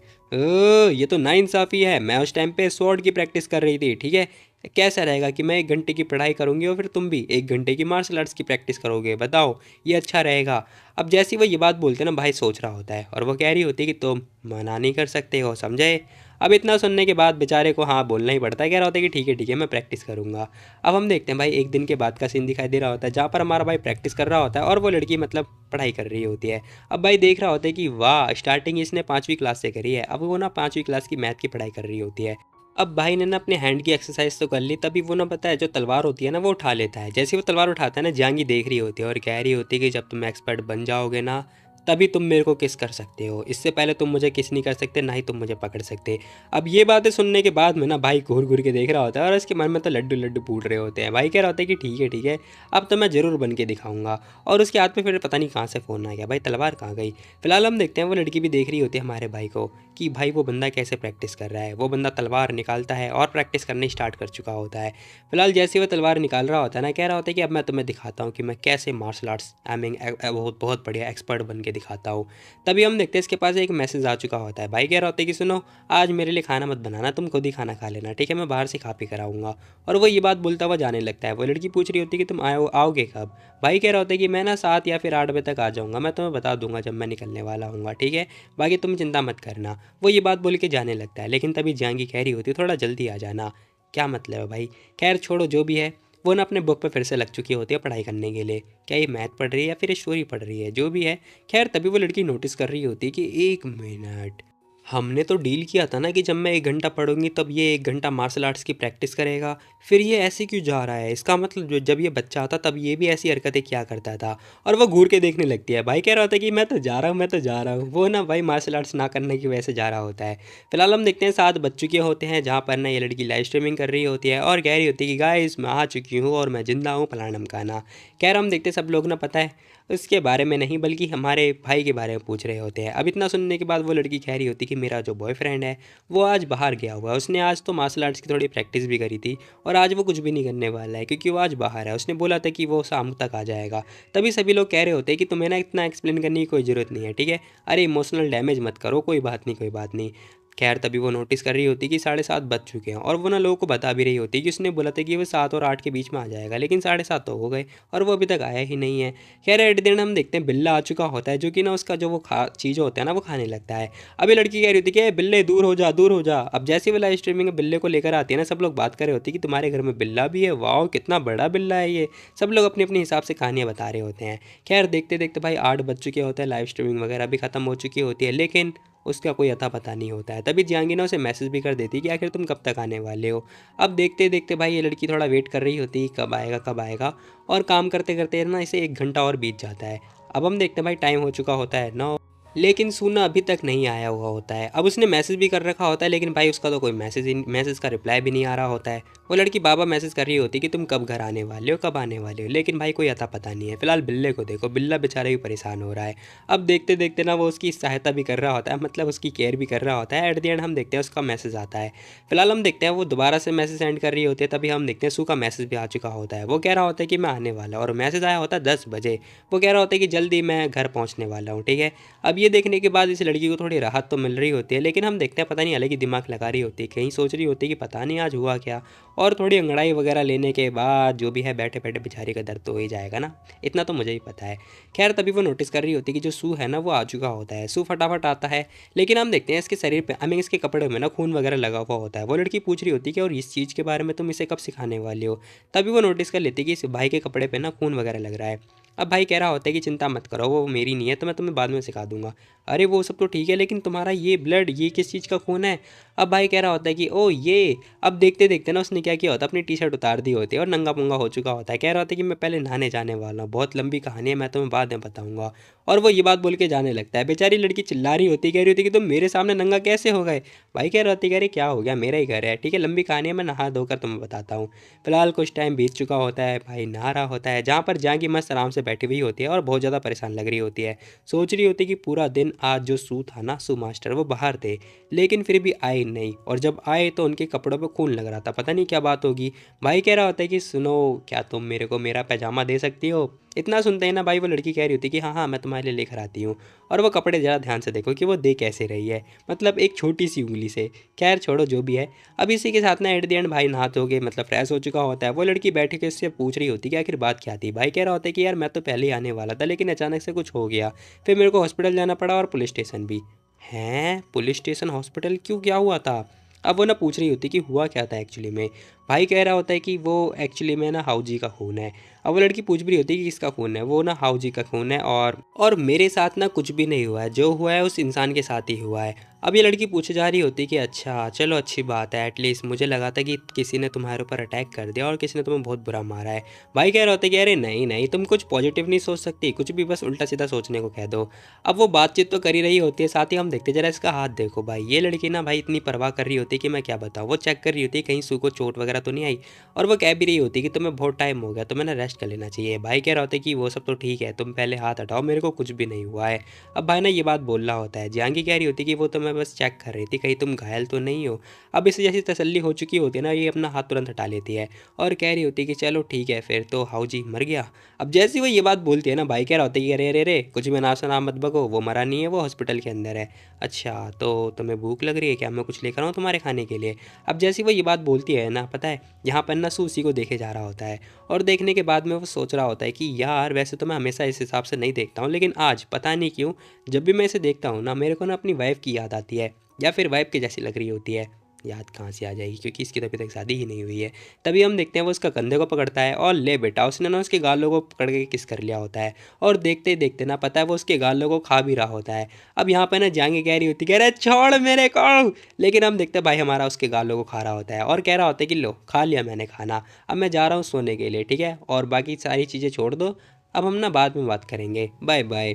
ये तो नाइंसाफ़ी है, मैं उस टाइम पे स्वॉर्ड की प्रैक्टिस कर रही थी, ठीक है। कैसा रहेगा कि मैं 1 घंटे की पढ़ाई करूँगी और फिर तुम भी 1 घंटे की मार्शल आर्ट्स की प्रैक्टिस करोगे, बताओ ये अच्छा रहेगा। अब जैसे ही वो ये बात बोलते हैं ना, भाई सोच रहा होता है और वो कह रही होती है कि तुम मना नहीं कर सकते हो, समझे। अब इतना सुनने के बाद बेचारे को हाँ बोलना ही पड़ता है, कह रहा होता है कि ठीक है मैं प्रैक्टिस करूँगा। अब हम देखते हैं भाई एक दिन के बाद का सीन दिखाई दे रहा होता है, जहाँ पर हमारा भाई प्रैक्टिस कर रहा होता है और वो लड़की मतलब पढ़ाई कर रही होती है। अब भाई देख रहा होता है कि वाह, स्टार्टिंग इसने 5वीं क्लास से करी है, अब वो ना 5वीं क्लास की मैथ की पढ़ाई कर रही होती है। अब भाई ने ना अपने हैंड की एक्सरसाइज तो कर ली, तभी वो ना पता है जो तलवार होती है ना वो उठा लेता है। जैसे वो तलवार उठाता है ना, जांगी देख रही होती है और कह रही होती है कि जब तुम एक्सपर्ट बन जाओगे ना, तभी तुम मेरे को किस कर सकते हो, इससे पहले तुम मुझे किस नहीं कर सकते, ना ही तुम मुझे पकड़ सकते। अब ये बातें सुनने के बाद में ना भाई घूर घूर के देख रहा होता है और उसके मन में तो लड्डू लड्डू फूट रहे होते हैं। भाई कह रहा होता है कि ठीक है अब तो मैं ज़रूर बन के दिखाऊंगा। और उसके हाथ में फिर पता नहीं कहाँ से फ़ोन आ गया, भाई तलवार कहाँ गई। फिलहाल हम देखते हैं वो लड़की भी देख रही होती है हमारे भाई को कि भाई वो बंदा कैसे प्रैक्टिस कर रहा है। वो बंदा तलवार निकालता है और प्रैक्टिस करनी स्टार्ट कर चुका होता है। फिलहाल जैसे वो तलवार निकाल रहा होता है ना, कह रहा होता है कि अब मैं तुम्हें दिखाता हूँ कि मैं कैसे मार्शल आर्ट्स आई मीन बहुत बहुत बढ़िया एक्सपर्ट बन के दिखाता हूँ। तभी हम देखते हैं इसके पास एक मैसेज आ चुका होता है। भाई कह रहा होता है कि सुनो, आज मेरे लिए खाना मत बनाना, तुम खुद ही खाना खा लेना, ठीक है, मैं बाहर से खा पी कर आऊँगा। और वो ये बात बोलता हुआ जाने लगता है। वो लड़की पूछ रही होती है कि तुम आओगे कब। भाई कह रहा होता है कि मैं ना 7 या फिर 8 बजे तक आ जाऊँगा, मैं तुम्हें बता दूंगा जब मैं निकलने वाला हूँ, ठीक है, बाकी तुम चिंता मत करना। वो ये बात बोल के जाने लगता है, लेकिन तभी जांगी कह रही होती है थोड़ा जल्दी आ जाना। क्या मतलब है भाई। खैर छोड़ो जो भी है, वो ना अपने बुक पे फिर से लग चुकी होती है पढ़ाई करने के लिए। क्या ये मैथ पढ़ रही है या फिर स्टोरी पढ़ रही है, जो भी है। खैर तभी वो लड़की नोटिस कर रही होती है कि 1 मिनट, हमने तो डील किया था ना कि जब मैं 1 घंटा पढ़ूंगी तब ये 1 घंटा मार्शल आर्ट्स की प्रैक्टिस करेगा। फिर ये ऐसे क्यों जा रहा है? इसका मतलब जब ये बच्चा था तब ये भी ऐसी हरकतें किया करता था। और वो घूर के देखने लगती है। भाई कह रहा होता है कि मैं तो जा रहा हूँ, मैं तो जा रहा हूँ। वो ना भाई मार्शल आर्ट्स ना करने की वजह से जा रहा होता है। फिलहाल हम देखते हैं 7 बज चुके होते हैं जहाँ पर ना ये लड़की लाइव स्ट्रीमिंग कर रही होती है और कह रही होती है कि गाइस मैं आ चुकी हूँ और मैं जिंदा हूँ, फलाना ढमकाना। खैर हम देखते हैं सब लोग ना पता है उसके बारे में नहीं बल्कि हमारे भाई के बारे में पूछ रहे होते हैं। अब इतना सुनने के बाद वो लड़की कह रही होती कि मेरा जो बॉयफ्रेंड है वो आज बाहर गया हुआ है। उसने आज तो मार्शल आर्ट्स की थोड़ी प्रैक्टिस भी करी थी और आज वो कुछ भी नहीं करने वाला है क्योंकि वो आज बाहर है। उसने बोला था कि वो शाम तक आ जाएगा। तभी सभी लोग कह रहे होते हैं कि तुम्हें ना इतना एक्सप्लेन करने की कोई ज़रूरत नहीं है, ठीक है? अरे इमोशनल डैमेज मत करो, कोई बात नहीं, कोई बात नहीं। खैर तभी वो नोटिस कर रही होती कि 7:30 बज चुके हैं और वो ना लोगों को बता भी रही होती कि उसने बोला था कि वो 7 और 8 के बीच में आ जाएगा, लेकिन 7:30 तो हो गए और वो अभी तक आया ही नहीं है। खैर एट द एंड हम देखते हैं बिल्ला आ चुका होता है जो कि ना उसका जो वो खा चीज़ होता है ना वो खाने लगता है। अभी लड़की कह रही होती कि "ए, बिल्ले दूर हो जा, दूर हो जा"। अब जैसे वो लाइव स्ट्रीमिंग में बिल्ले को लेकर आती है ना सब लोग बात कर रहे होते हैं कि तुम्हारे घर में बिल्ला भी है, वाह कितना बड़ा बिल्ला है ये। सब लोग अपने अपने हिसाब से कहानियाँ बता रहे होते हैं। खैर देखते देखते भाई 8 बज चुके होते हैं, लाइव स्ट्रीमिंग वगैरह भी खत्म हो चुकी होती है, लेकिन उसका कोई अता पता नहीं होता है। तभी जियांगी ना उसे मैसेज भी कर देती है कि आखिर तुम कब तक आने वाले हो। अब देखते देखते भाई ये लड़की थोड़ा वेट कर रही होती है कब आएगा कब आएगा। और काम करते करते ना इसे 1 घंटा और बीत जाता है। अब हम देखते हैं भाई टाइम हो चुका होता है 9, लेकिन सूना अभी तक नहीं आया हुआ होता है। अब उसने मैसेज भी कर रखा होता है लेकिन भाई उसका तो कोई मैसेज का रिप्लाई भी नहीं आ रहा होता है। वो लड़की बाबा मैसेज कर रही होती कि तुम कब घर आने वाले हो, कब आने वाले हो, लेकिन भाई कोई अता पता नहीं है। फिलहाल बिल्ले को देखो, बिल्ला बेचारा भी परेशान हो रहा है। अब देखते देखते ना वो उसकी सहायता भी कर रहा होता है, मतलब उसकी केयर भी कर रहा होता है। एट द एंड हम देखते हैं उसका मैसेज आता है। फिलहाल हम देखते हैं वो दोबारा से मैसेज सेंड कर रही होती है। तभी हम देखते हैं सू का मैसेज भी आ चुका होता है। वो कह रहा होता है कि मैं आने वाला हूं, और मैसेज आया होता है 10 बजे। वो कह रहा होता है कि जल्दी मैं घर पहुंचने वाला हूँ, ठीक है? अब ये देखने के बाद इस लड़की को थोड़ी राहत तो मिल रही होती है, लेकिन हम देखते हैं पता नहीं अलग ही दिमाग लगा रही होती है, कहीं सोच रही होती है कि पता नहीं आज हुआ क्या। और थोड़ी अंगड़ाई वगैरह लेने के बाद जो भी है बैठे बैठे बेचारी का दर्द तो हो ही जाएगा ना, इतना तो मुझे ही पता है। खैर तभी वो नोटिस कर रही होती है कि जो सू है ना वो आ चुका होता है। सू फटाफट आता है, लेकिन हम देखते हैं इसके शरीर पे, आई मीन इसके कपड़े में ना खून वगैरह लगा हुआ होता है। वो लड़की पूछ रही होती है कि और इस चीज़ के बारे में तुम इसे कब सिखाने वाले हो? तभी वो नोटिस कर लेती है कि इस भाई के कपड़े पे ना खून वगैरह लग रहा है। अब भाई कह रहा होता है कि चिंता मत करो, वो मेरी नहीं है, तो मैं तुम्हें बाद में सिखा दूंगा। अरे वो सब तो ठीक है, लेकिन तुम्हारा ये ब्लड, ये किस चीज़ का खून है? अब भाई कह रहा होता है कि ओ ये। अब देखते देखते ना उसने क्या किया होता है, अपनी टी शर्ट उतार दी होती है और नंगा पुंगा हो चुका होता है। कह रहा होता है कि मैं पहले नहाने जाने वाला हूँ, बहुत लंबी कहानी है, मैं तुम्हें बाद में बताऊंगा। और वो ये बात बोल के जाने लगता है। बेचारी लड़की चिल्ला रही होती है, कह रही होती है कि तुम मेरे सामने नंगा कैसे हो गए? भाई कह रहा होती है, कह रही क्या हो गया, मेरा ही घर है, ठीक है, लंबी कहानी है, मैं नहा धोकर तुम्हें बताता हूँ। फिलहाल कुछ टाइम बीत चुका होता है, भाई नहा रहा होता है जहाँ पर जाएंगी मस्त आराम से बैठी हुई होती है और बहुत ज़्यादा परेशान लग रही होती है। सोच रही होती है कि पूरा दिन आज जो सू था ना, सू मास्टर, वो बाहर थे, लेकिन फिर भी आए नहीं, और जब आए तो उनके कपड़ों पे खून लग रहा था, पता नहीं क्या बात होगी। भाई कह रहा होता है कि सुनो, क्या तुम मेरे को मेरा पैजामा दे सकती हो? इतना सुनते ही ना भाई वो लड़की कह रही होती है कि हाँ हाँ मैं तुम्हारे लिए लेकर आती हूँ। और वो कपड़े ज़रा ध्यान से देखो कि वो दे कैसे रही है, मतलब एक छोटी सी उंगली से। खैर छोड़ो जो भी है। अब इसी के साथ ना एट द एंड भाई नहा धो के मतलब फ्रेश हो चुका होता है। वो लड़की बैठ के उससे पूछ रही होती है कि आखिर बात क्या थी। भाई कह रहा होता है कि यार मैं तो पहले ही आने वाला था, लेकिन अचानक से कुछ हो गया, फिर मेरे को हॉस्पिटल जाना पड़ा और पुलिस स्टेशन भी। हैं, पुलिस स्टेशन, हॉस्पिटल, क्यों, क्या हुआ था? अब वो ना पूछ रही होती कि हुआ क्या था एक्चुअली में। भाई कह रहा होता है कि वो एक्चुअली में ना हाउ जी का खून है। अब वो लड़की पूछ भी रही होती है कि किसका खून है? वो ना हाउ जी का खून है, और मेरे साथ ना कुछ भी नहीं हुआ है, जो हुआ है उस इंसान के साथ ही हुआ है। अब ये लड़की पूछे जा रही होती है कि अच्छा चलो अच्छी बात है, एटलीस्ट मुझे लगा था कि किसी ने तुम्हारे ऊपर अटैक कर दिया और किसी ने तुम्हें बहुत बुरा मारा है। भाई कह रहा होता है कि अरे नहीं नहीं, तुम कुछ पॉजिटिव नहीं सोच सकती, कुछ भी बस उल्टा सीधा सोचने को कह दो। अब वो बातचीत तो कर ही रही होती है, साथ ही हम देखते जरा इसका हाथ देखो। भाई ये लड़की ना भाई इतनी परवाह कर रही होती है कि मैं क्या बताऊँ। वो चेक कर रही होती है कहीं सू को चोट वगैरह तो नहीं आई, और वो कह भी रही होती है कि तुम्हें बहुत टाइम हो गया, तुम्हें ना रेस्ट कर लेना चाहिए। भाई कह रहा होता है कि वो सब तो ठीक है, तुम पहले हाथ हटाओ, मेरे को कुछ भी नहीं हुआ है। अब भाई ना ये बात बोल रहा होता है। जियांगी कह रही होती है कि वो तो मैं बस चेक कर रही थी, कहीं तुम घायल तो नहीं हो। अब इसे जैसी तसल्ली हो चुकी होती है ना, ये अपना हाथ तुरंत हटा लेती है और कह रही होती है कि चलो ठीक है फिर तो हाउ जी मर गया। अब जैसे वो ये बात बोलती है ना, भाई कह रहा होता है कि अरे अरे अरे कुछ भी ना सुना मत बको, वो मरा नहीं है, वो हॉस्पिटल के अंदर है। अच्छा तो तुम्हें भूख लग रही है क्या, मैं कुछ लेकर आऊँ तुम्हारे खाने के लिए? अब जैसी वो ये बात बोलती है ना, पता है यहाँ पर ना सूसी को देखे जा रहा होता है, और देखने के बाद में वो सोच रहा होता है कि यार वैसे तो मैं हमेशा इस हिसाब से नहीं देखता हूँ, लेकिन आज पता नहीं क्यों जब भी मैं इसे देखता हूँ ना, मेरे को ना अपनी वाइफ की याद आती है, या फिर वाइफ की जैसी लग रही होती है। याद कहाँ से आ जाएगी, क्योंकि इसकी तो अभी तक शादी ही नहीं हुई है। तभी हम देखते हैं वो उसका कंधे को पकड़ता है और ले बेटा, उसने ना उसके गालों को पकड़ के किस कर लिया होता है। और देखते ही देखते ना पता है वो उसके गालों को खा भी रहा होता है। अब यहाँ पे ना जांगी कह रही होती है, कह रहे छोड़ मेरे को, लेकिन हम देखते हैं भाई हमारा उसके गालों को खा रहा होता है और कह रहा होता है कि लो खा लिया मैंने खाना, अब मैं जा रहा हूँ सोने के लिए, ठीक है, और बाकी सारी चीज़ें छोड़ दो, अब हम ना बाद में बात करेंगे, बाय बाय।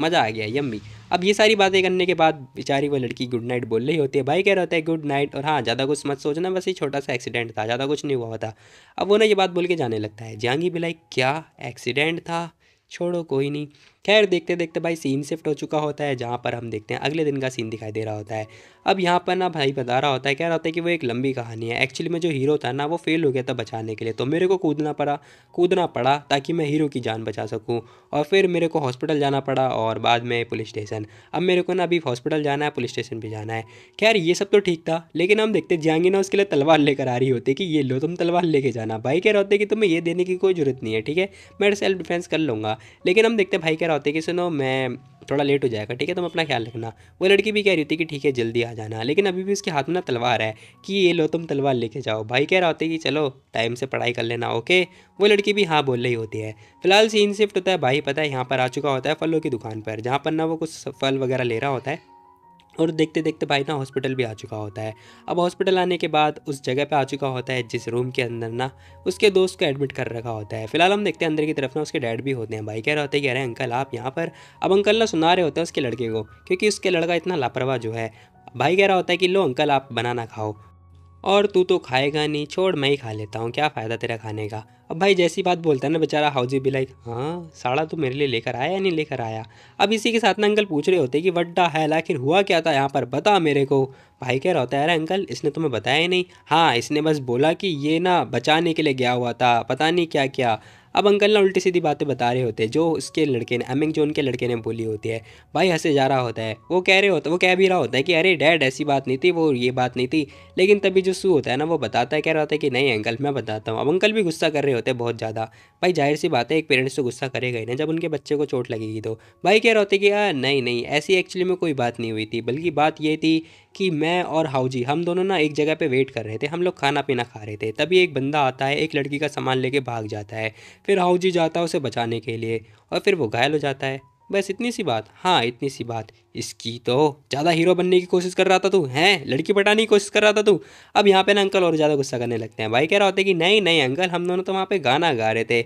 मज़ा आ गया, यम्मी। अब ये सारी बातें करने के बाद बेचारी वो लड़की गुड नाइट बोल रही होती है, भाई कह रहा होता है गुड नाइट, और हाँ ज़्यादा कुछ मत सोचना, बस ये छोटा सा एक्सीडेंट था, ज़्यादा कुछ नहीं हुआ था। अब वो ना ये बात बोल के जाने लगता है। जहांगीर भी लाइक क्या एक्सीडेंट था, छोड़ो कोई नहीं। खैर देखते देखते भाई सीन शिफ्ट हो चुका होता है, जहाँ पर हम देखते हैं अगले दिन का सीन दिखाई दे रहा होता है। अब यहाँ पर ना भाई बता रहा होता है, कह रहा होता है कि वो एक लंबी कहानी है, एक्चुअली में जो हीरो था ना वो फेल हो गया था बचाने के लिए, तो मेरे को कूदना पड़ा ताकि मैं हीरो की जान बचा सकूँ। और फिर मेरे को हॉस्पिटल जाना पड़ा और बाद में पुलिस स्टेशन। अब मेरे को ना अभी हॉस्पिटल जाना है, पुलिस स्टेशन भी जाना है। खैर ये सब तो ठीक था, लेकिन हम देखते जाएंगे ना उसके लिए तलवार लेकर आ रही होती है कि ये लो तुम तलवार लेके जाना। भाई कह रहा होता है कि तुम्हें ये देने की कोई ज़रूरत नहीं है, ठीक है, मैं सेल्फ डिफेंस कर लूँगा। लेकिन हम देखते भाई कह रहा होता है कि सुनो मैं थोड़ा लेट हो जाएगा, ठीक है, तुम अपना ख्याल रखना। वो लड़की भी कह रही होती है कि ठीक है जल्दी आ जाना, लेकिन अभी भी उसके हाथ में ना तलवार है कि ये लो तुम तलवार लेके जाओ। भाई कह रहा होता है कि चलो टाइम से पढ़ाई कर लेना, ओके। वो लड़की भी हाँ बोल रही होती है। फिलहाल सीन शिफ्ट होता है, भाई पता है यहाँ पर आ चुका होता है फलों की दुकान पर, जहाँ पर ना वो कुछ फल वगैरह ले रहा होता है। और देखते देखते भाई ना हॉस्पिटल भी आ चुका होता है। अब हॉस्पिटल आने के बाद उस जगह पे आ चुका होता है जिस रूम के अंदर ना उसके दोस्त को एडमिट कर रखा होता है। फिलहाल हम देखते हैं अंदर की तरफ ना उसके डैड भी होते हैं। भाई कह रहा होता है कि अरे अंकल आप यहाँ पर। अब अंकल ना सुना रहे होते हैं उसके लड़के को, क्योंकि उसके लड़का इतना लापरवाह जो है। भाई कह रहा होता है कि लो अंकल आप बनाना खाओ, और तू तो खाएगा नहीं, छोड़ मैं ही खा लेता हूँ, क्या फ़ायदा तेरा खाने का। अब भाई जैसी बात बोलता है ना बेचारा हाउजी भी लाइक हाँ साड़ा तू मेरे लिए लेकर आया या नहीं लेकर आया। अब इसी के साथ ना अंकल पूछ रहे होते हैं कि वड्डा है आखिर हुआ क्या था यहाँ पर, बता मेरे को। भाई कह रहा होता है अरे अंकल इसने तुम्हें बताया ही नहीं, हाँ इसने बस बोला कि ये ना बचाने के लिए गया हुआ था, पता नहीं क्या क्या। अब अंकल ना उल्टी सीधी बातें बता रहे होते हैं जो उसके लड़के ने अमिंग जो उनके लड़के ने बोली होती है। भाई हंसे जा रहा होता है, वो कह भी रहा होता है कि अरे डैड ऐसी बात नहीं थी, वो ये बात नहीं थी। लेकिन तभी जो सू होता है ना वो बताता है, कह रहा होता है कि नहीं अंकल मैं बताता हूँ। अब अंकल भी गुस्सा कर रहे होते हैं बहुत ज़्यादा। भाई जाहिर सी बात है एक पेरेंट्स तो गुस्सा करेगा ही ना जब उनके बच्चे को चोट लगेगी तो। भाई कह रहा होता है कि यार नहीं नहीं ऐसी एक्चुअली में कोई बात नहीं हुई थी, बल्कि बात ये थी कि मैं और हाउजी हम दोनों ना एक जगह पे वेट कर रहे थे, हम लोग खाना पीना खा रहे थे, तभी एक बंदा आता है एक लड़की का सामान लेके भाग जाता है। फिर हाउजी जाता है उसे बचाने के लिए और फिर वो घायल हो जाता है। बस इतनी सी बात, हाँ इतनी सी बात। इसकी तो ज़्यादा हीरो बनने की कोशिश कर रहा था तू, हैं लड़की पटाने की कोशिश कर रहा था तू। अब यहाँ पे ना अंकल और ज़्यादा गुस्सा करने लगते हैं। भाई कह रहा होता है कि नहीं नहीं अंकल हम दोनों तो वहाँ पे गाना गा रहे थे,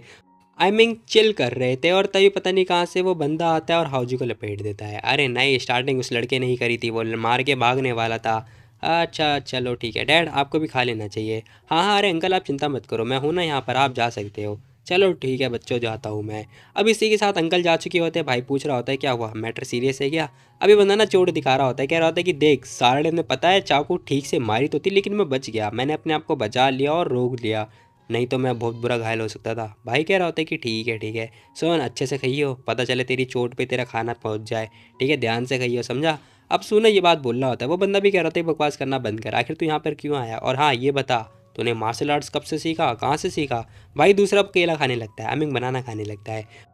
आई मीन चिल कर रहे थे, और तभी पता नहीं कहाँ से वो बंदा आता है और हाउजी को लपेट देता है। अरे नहीं स्टार्टिंग उस लड़के ने ही करी थी, वो मार के भागने वाला था। अच्छा चलो ठीक है डैड आपको भी खा लेना चाहिए। हाँ हाँ अरे अंकल आप चिंता मत करो मैं हूँ ना यहाँ पर, आप जा सकते हो। चलो ठीक है बच्चों जाता हूँ मैं। अब इसी के साथ अंकल जा चुके होते हैं। भाई पूछ रहा होता है क्या हुआ, मैटर सीरियस है क्या। अभी बंदा ना चोट दिखा रहा होता है, कह रहा होता है कि देख साले ने पता है चाकू ठीक से मारी तो थी लेकिन मैं बच गया, मैंने अपने आप को बचा लिया और रोक लिया, नहीं तो मैं बहुत बुरा घायल हो सकता था। भाई कह रहा होता है कि ठीक है सुन अच्छे से खाइयो, पता चले तेरी चोट पे तेरा खाना पहुंच जाए, ठीक है ध्यान से खाइयो समझा। अब सुना ये बात बोल रहा होता है, वो बंदा भी कह रहा था बकवास करना बंद कर, आखिर तू यहाँ पर क्यों आया, और हाँ ये बता तूने मार्शल आर्ट्स कब से सीखा, कहाँ से सीखा। भाई दूसरा केला खाने लगता है, अमिंग बनाना खाने लगता है।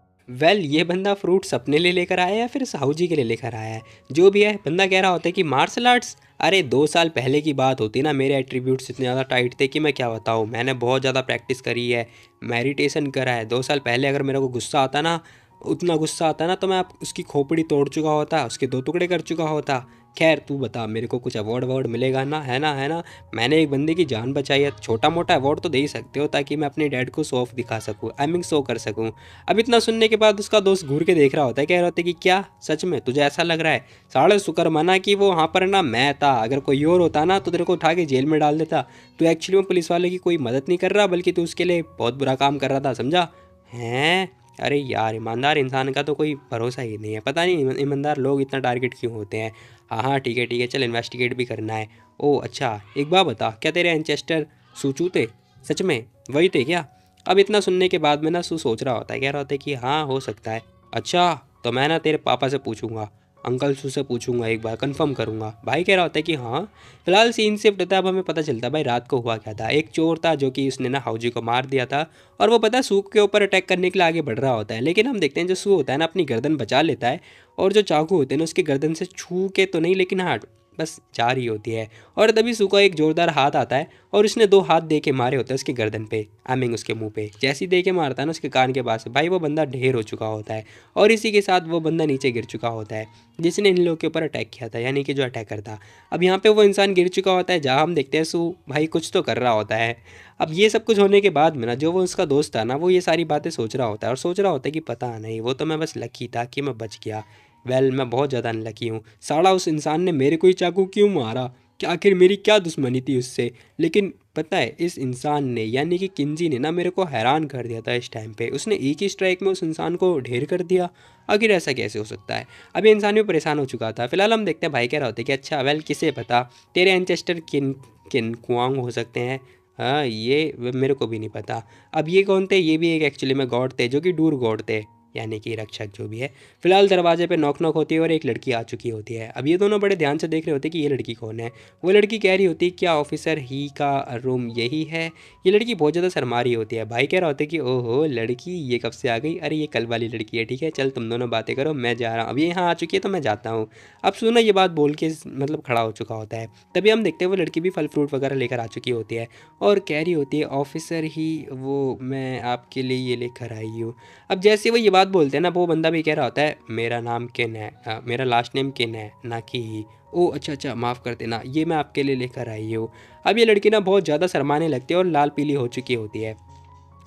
ये बंदा फ्रूट्स अपने लिए लेकर आया है या फिर साहू जी के लिए लेकर आया है, जो भी है बंदा कह रहा होता है कि मार्शल आर्ट्स, अरे 2 साल पहले की बात होती ना, मेरे एट्रीब्यूट्स इतने ज़्यादा टाइट थे कि मैं क्या बताऊँ, मैंने बहुत ज़्यादा प्रैक्टिस करी है, मेडिटेशन करा है। 2 साल पहले अगर मेरे को गुस्सा आता ना, उतना गुस्सा आता ना तो मैं उसकी खोपड़ी तोड़ चुका होता, उसके 2 टुकड़े कर चुका होता। खैर तू बता मेरे को कुछ अवार्ड ववार्ड मिलेगा ना, है ना, है ना। मैंने एक बंदे की जान बचाई है, छोटा मोटा अवार्ड तो दे ही सकते हो ताकि मैं अपने डैड को शो ऑफ दिखा सकूँ, आई मीन शो कर सकूँ। अब इतना सुनने के बाद उसका दोस्त घूर के देख रहा होता है, कह रहा होता है कि क्या सच में तुझे ऐसा लग रहा है। साढ़े शुक्र मना कि वो वहाँ पर ना मैं था, अगर कोई और होता ना तो तेरे को उठा के जेल में डाल देता। तू एक्चुअली में पुलिस वाले की कोई मदद नहीं कर रहा बल्कि तू उसके लिए बहुत बुरा काम कर रहा था, समझा। हैं अरे यार ईमानदार इंसान का तो कोई भरोसा ही नहीं है, पता नहीं ईमानदार लोग इतना टारगेट क्यों होते हैं। हाँ हाँ ठीक है चल इन्वेस्टिगेट भी करना है। ओह अच्छा एक बात बता, क्या तेरे एंचेस्टर सूचू थे, सच में वही थे क्या। अब इतना सुनने के बाद में ना सू सोच रहा होता है, कह रहा होता है कि हाँ हो सकता है। अच्छा तो मैं ना तेरे पापा से पूछूंगा, अंकल सू से पूछूंगा, एक बार कंफर्म करूंगा। भाई कह रहा होता है कि हाँ। फिलहाल सीन शिफ्ट होता है, अब हमें पता चलता है भाई रात को हुआ क्या था। एक चोर था जो कि उसने ना हाउजी को मार दिया था, और वो पता है सू के ऊपर अटैक करने के लिए आगे बढ़ रहा होता है, लेकिन हम देखते हैं जो सू होता है ना अपनी गर्दन बचा लेता है, और जो चाकू होते हैं ना उसकी गर्दन से छू के तो नहीं लेकिन हाँ बस जा रही होती है। और तभी सू का एक जोरदार हाथ आता है और उसने 2 हाथ दे के मारे होते हैं उसकी गर्दन पे, आई मीन उसके मुंह पे। जैसे ही दे के मारता है ना उसके कान के पास, भाई वो बंदा ढेर हो चुका होता है और इसी के साथ वो बंदा नीचे गिर चुका होता है जिसने इन लोगों के ऊपर अटैक किया था, यानी कि जो अटैकर था। अब यहाँ पे वो इंसान गिर चुका होता है जहाँ हम देखते हैं सू भाई कुछ तो कर रहा होता है। अब ये सब कुछ होने के बाद में ना जो वो उसका दोस्त था ना, वो ये सारी बातें सोच रहा होता है और सोच रहा होता है कि पता नहीं, वो तो मैं बस लकी था कि मैं बच गया। मैं बहुत ज़्यादा अनलकी हूँ। साला उस इंसान ने मेरे को ही चाकू क्यों मारा, कि आखिर मेरी क्या दुश्मनी थी उससे। लेकिन पता है इस इंसान ने यानी कि किंजी ने ना मेरे को हैरान कर दिया था इस टाइम पे। उसने एक ही स्ट्राइक में उस इंसान को ढेर कर दिया। आखिर ऐसा कैसे हो सकता है। अभी इंसान भी परेशान हो चुका था। फिलहाल हम देखते हैं भाई कह रहा होता है कि अच्छा वेल किसे पता, तेरे एंचेस्टर किन किन कुआंग हो सकते हैं। हाँ ये मेरे को भी नहीं पता। अब ये कौन थे, ये भी एक एक्चुअली में गॉड थे जो कि डूर गॉड थे, यानी कि रक्षक जो भी है। फिलहाल दरवाजे पे नॉक नॉक होती है और एक लड़की आ चुकी होती है। अब ये दोनों बड़े ध्यान से देख रहे होते हैं कि ये लड़की कौन है। वो लड़की कह रही होती है क्या ऑफिसर ही का रूम यही है। ये लड़की बहुत ज़्यादा शर्मा रही होती है। भाई कह रहा होता है कि ओहो लड़की ये कब से आ गई, अरे ये कल वाली लड़की है, ठीक है चल तुम दोनों बातें करो, मैं जा रहा हूँ। अब ये यहाँ आ चुकी है तो मैं जाता हूँ। अब सुना ये बात बोल के मतलब खड़ा हो चुका होता है। तभी हम देखते हैं वो लड़की भी फल फ्रूट वगैरह लेकर आ चुकी होती है और कह रही होती है ऑफिसर ही वो मैं आपके लिए ये लेकर आई हूँ। अब जैसे वो ये बात बोलते हैं ना, वो बंदा भी कह रहा होता है मेरा नाम किन है, मेरा लास्ट नेम किन है ना कि ही। ओ अच्छा अच्छा माफ़ कर देना, ये मैं आपके लिए लेकर आई हूँ। अब ये लड़की ना बहुत ज़्यादा शर्माने लगती है और लाल पीली हो चुकी होती है।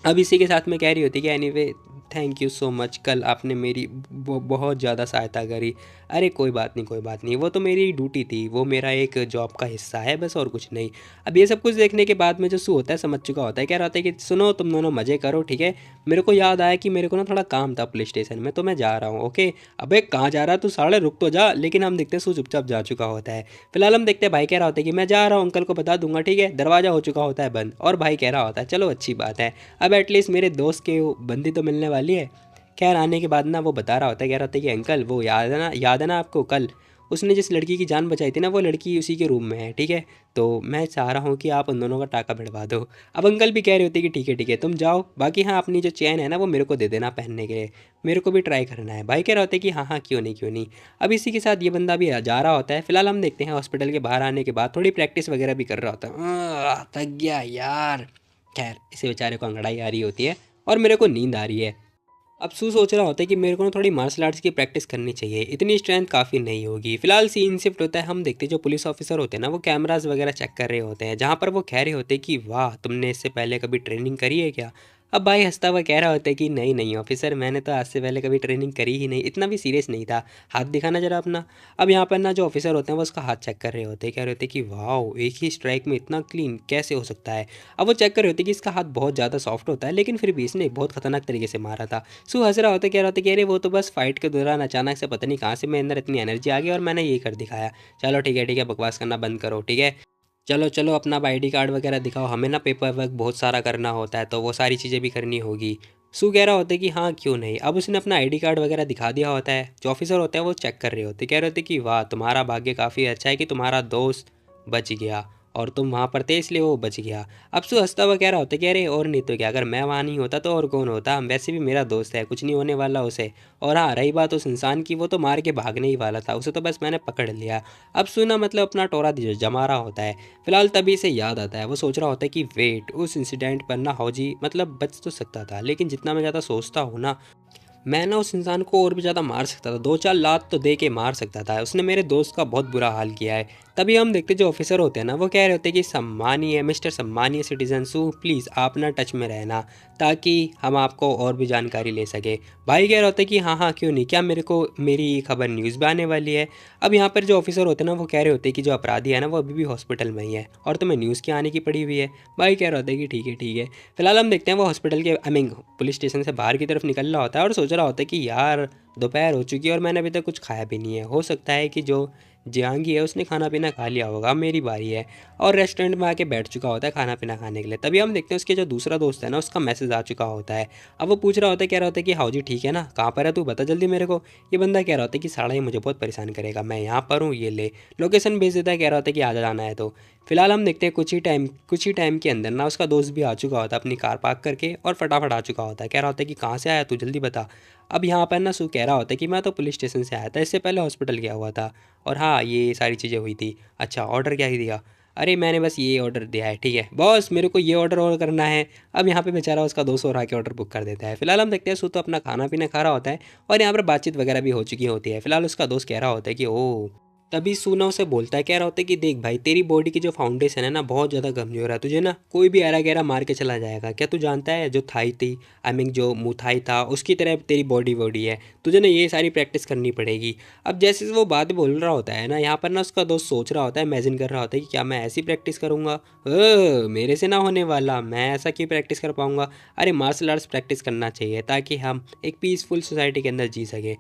अब इसी के साथ में कह रही होती है कि anyway thank you so much, कल आपने मेरी बहुत ज़्यादा सहायता करी। अरे कोई बात नहीं कोई बात नहीं, वो तो मेरी ड्यूटी थी, वो मेरा एक जॉब का हिस्सा है बस और कुछ नहीं। अब ये सब कुछ देखने के बाद में जो सू होता है समझ चुका होता है, कह रहा होता है कि सुनो तुम दोनों मज़े करो ठीक है, मेरे को याद आया कि मेरे को ना थोड़ा काम था पुलिस स्टेशन में तो मैं जा रहा हूँ ओके। अबे कहाँ जा रहा है तू साले, रुक तो जा। लेकिन हम देखते हैं सू चुपचाप जा चुका होता है। फिलहाल हम देखते हैं भाई कह रहा होता है कि मैं जा रहा हूँ, अंकल को बता दूंगा ठीक है। दरवाज़ा हो चुका होता है बंद और भाई कह रहा होता है चलो अच्छी बात है, अब एटलीस्ट मेरे दोस्त के बंदी तो मिलने वाली है। खैर आने के बाद ना वो बता रहा होता है, कह रहा होता है कि अंकल वो याद है ना आपको कल उसने जिस लड़की की जान बचाई थी ना, वो लड़की उसी के रूम में है ठीक है। तो मैं चाह रहा हूँ कि आप उन दोनों का टाका भिड़वा दो। अब अंकल भी कह रहे होते हैं कि ठीक है तुम जाओ, बाकी हाँ अपनी जो चैन है ना वो मेरे को दे देना पहनने के लिए, मेरे को भी ट्राई करना है। भाई कह रहा होता है कि हाँ हाँ क्यों नहीं क्यों नहीं। अब इसी के साथ ये बंदा भी जा रहा होता है। फिलहाल हम देखते हैं हॉस्पिटल के बाहर आने के बाद थोड़ी प्रैक्टिस वगैरह भी कर रहा होता है। थक गया यार। खैर इसे बेचारे को अंगड़ाई आ रही होती है और मेरे को नींद आ रही है। अब सू सोच रहा होता है कि मेरे को ना थोड़ी मार्शल आर्ट्स की प्रैक्टिस करनी चाहिए, इतनी स्ट्रेंथ काफ़ी नहीं होगी। फिलहाल सीन शिफ्ट होता है, हम देखते हैं जो पुलिस ऑफिसर होते हैं ना वो कैमरास वगैरह चेक कर रहे होते हैं, जहाँ पर वो कह रहे होते हैं कि वाह तुमने इससे पहले कभी ट्रेनिंग करी है क्या। अब भाई हंसता हुआ कह रहा होता है कि नहीं नहीं ऑफिसर, मैंने तो आज से पहले कभी ट्रेनिंग करी ही नहीं, इतना भी सीरियस नहीं था, हाथ दिखाना जरा अपना। अब यहाँ पर ना जो ऑफिसर होते हैं वो उसका हाथ चेक कर रहे होते हैं, कह रहे होते हैं कि वाह एक ही स्ट्राइक में इतना क्लीन कैसे हो सकता है। अब वो चेक कर रहे होते हैं कि इसका हाथ बहुत ज़्यादा सॉफ्ट होता है लेकिन फिर भी इसने बहुत खतरनाक तरीके से मारा था। सू हंस रहा होता है, कह रहा होता है कि अरे वो तो बस फाइट के दौरान अचानक से पता नहीं कहाँ से मेरे अंदर इतनी एनर्जी आ गई और मैंने ये कर दिखाया। चलो ठीक है बकवास करना बंद करो ठीक है। चलो चलो अपना आईडी कार्ड वगैरह दिखाओ, हमें ना पेपर वर्क बहुत सारा करना होता है तो वो सारी चीज़ें भी करनी होगी। सू कह रहा होता है कि हाँ क्यों नहीं। अब उसने अपना आईडी कार्ड वगैरह दिखा दिया होता है। जो ऑफिसर होते हैं वो चेक कर रहे होते, कह रहे होते कि वाह तुम्हारा भाग्य काफ़ी अच्छा है कि तुम्हारा दोस्त बच गया और तुम वहाँ पर थे इसलिए वो बच गया। अब सू हंसता हुआ कह रहा होता है कि अरे और नहीं तो क्या, अगर मैं वहाँ नहीं होता तो और कौन होता, वैसे भी मेरा दोस्त है, कुछ नहीं होने वाला उसे। और हाँ रही बात उस इंसान की, वो तो मार के भागने ही वाला था, उसे तो बस मैंने पकड़ लिया। अब सुना मतलब अपना टोरा जमा रहा होता है। फिलहाल तभी से याद आता है, वो सोच रहा होता है कि वेट उस इंसिडेंट पर ना हौजी मतलब बच तो सकता था, लेकिन जितना मैं ज़्यादा सोचता हूँ ना मैं ना उस इंसान को और भी ज़्यादा मार सकता था, 2-4 लात तो दे के मार सकता था, उसने मेरे दोस्त का बहुत बुरा हाल किया है। तभी हम देखते जो ऑफिसर होते हैं ना वो कह रहे होते हैं कि सम्मानीय मिस्टर सम्मानीय सिटीजन सू प्लीज़ आप ना टच में रहना ताकि हम आपको और भी जानकारी ले सके। भाई कह रहे होते हैं कि हाँ हाँ क्यों नहीं, क्या मेरे को मेरी खबर न्यूज़ भी आने वाली है। अब यहाँ पर जो ऑफिसर होते हैं ना वो कह रहे होते हैं कि जो अपराधी है ना वो अभी भी हॉस्पिटल में ही है और तुम्हें न्यूज़ की आने की पड़ी हुई है। भाई कह रहे होते हैं कि ठीक है। फिलहाल हम देखते हैं वो हॉस्पिटल के आई मीन पुलिस स्टेशन से बाहर की तरफ निकल रहा होता है और सोच रहा होता है कि यार दोपहर हो चुकी है और मैंने अभी तक कुछ खाया भी नहीं है, हो सकता है कि जो जियांगी है उसने खाना पीना खा लिया होगा, अब मेरी बारी है। और रेस्टोरेंट में आके बैठ चुका होता है खाना पीना खाने के लिए। तभी हम देखते हैं उसके जो दूसरा दोस्त है ना उसका मैसेज आ चुका होता है। अब वो पूछ रहा होता है, कह रहा होता है कि हाँ जी ठीक है ना, कहाँ पर है तू बता जल्दी मेरे को। ये बंदा कह रहा होता है कि साड़ा ये मुझे बहुत परेशान करेगा, मैं यहाँ पर हूँ, ये ले लोकेशन भेज देता है, कह रहा होता है कि आ जाना है तो। फिलहाल हम देखते हैं कुछ ही टाइम के अंदर ना उसका दोस्त भी आ चुका होता है अपनी कार पार्क करके, और फटाफट आ चुका होता है। कह रहा होता है कि कहाँ से आया तू, जल्दी बता। अब यहाँ पर ना सू कह रहा होता है कि मैं तो पुलिस स्टेशन से आया था, इससे पहले हॉस्पिटल गया हुआ था, और हाँ ये सारी चीज़ें हुई थी। अच्छा, ऑर्डर क्या ही दिया? अरे मैंने बस ये ऑर्डर दिया है, ठीक है बॉस, मेरे को ये ऑर्डर करना है। अब यहाँ पे बेचारा उसका दोस्त और आके ऑर्डर बुक कर देता है। फिलहाल हम देखते हैं सू तो अपना खाना पीना खा रहा होता है, और यहाँ पर बातचीत वगैरह भी हो चुकी होती है। फिलहाल उसका दोस्त कह रहा होता है कि ओ, तभी सूना उसे बोलता है, कह रहा होता है कि देख भाई, तेरी बॉडी की जो फाउंडेशन है ना बहुत ज़्यादा कमजोर है, तुझे ना कोई भी ऐरा गैरा मार के चला जाएगा। क्या तू जानता है जो थाई थी, आई मीन जो मुथाई था, उसकी तरह तेरी बॉडी बॉडी है, तुझे ना ये सारी प्रैक्टिस करनी पड़ेगी। अब जैसे वो बात बोल रहा होता है ना, यहाँ पर ना उसका दोस्त सोच रहा होता है, इमेजिन कर रहा होता है कि क्या मैं ऐसी प्रैक्टिस करूँगा? मेरे से ना होने वाला, मैं ऐसा क्यों प्रैक्टिस कर पाऊँगा? अरे मार्शल आर्ट्स प्रैक्टिस करना चाहिए ताकि हम एक पीसफुल सोसाइटी के अंदर जी सकें।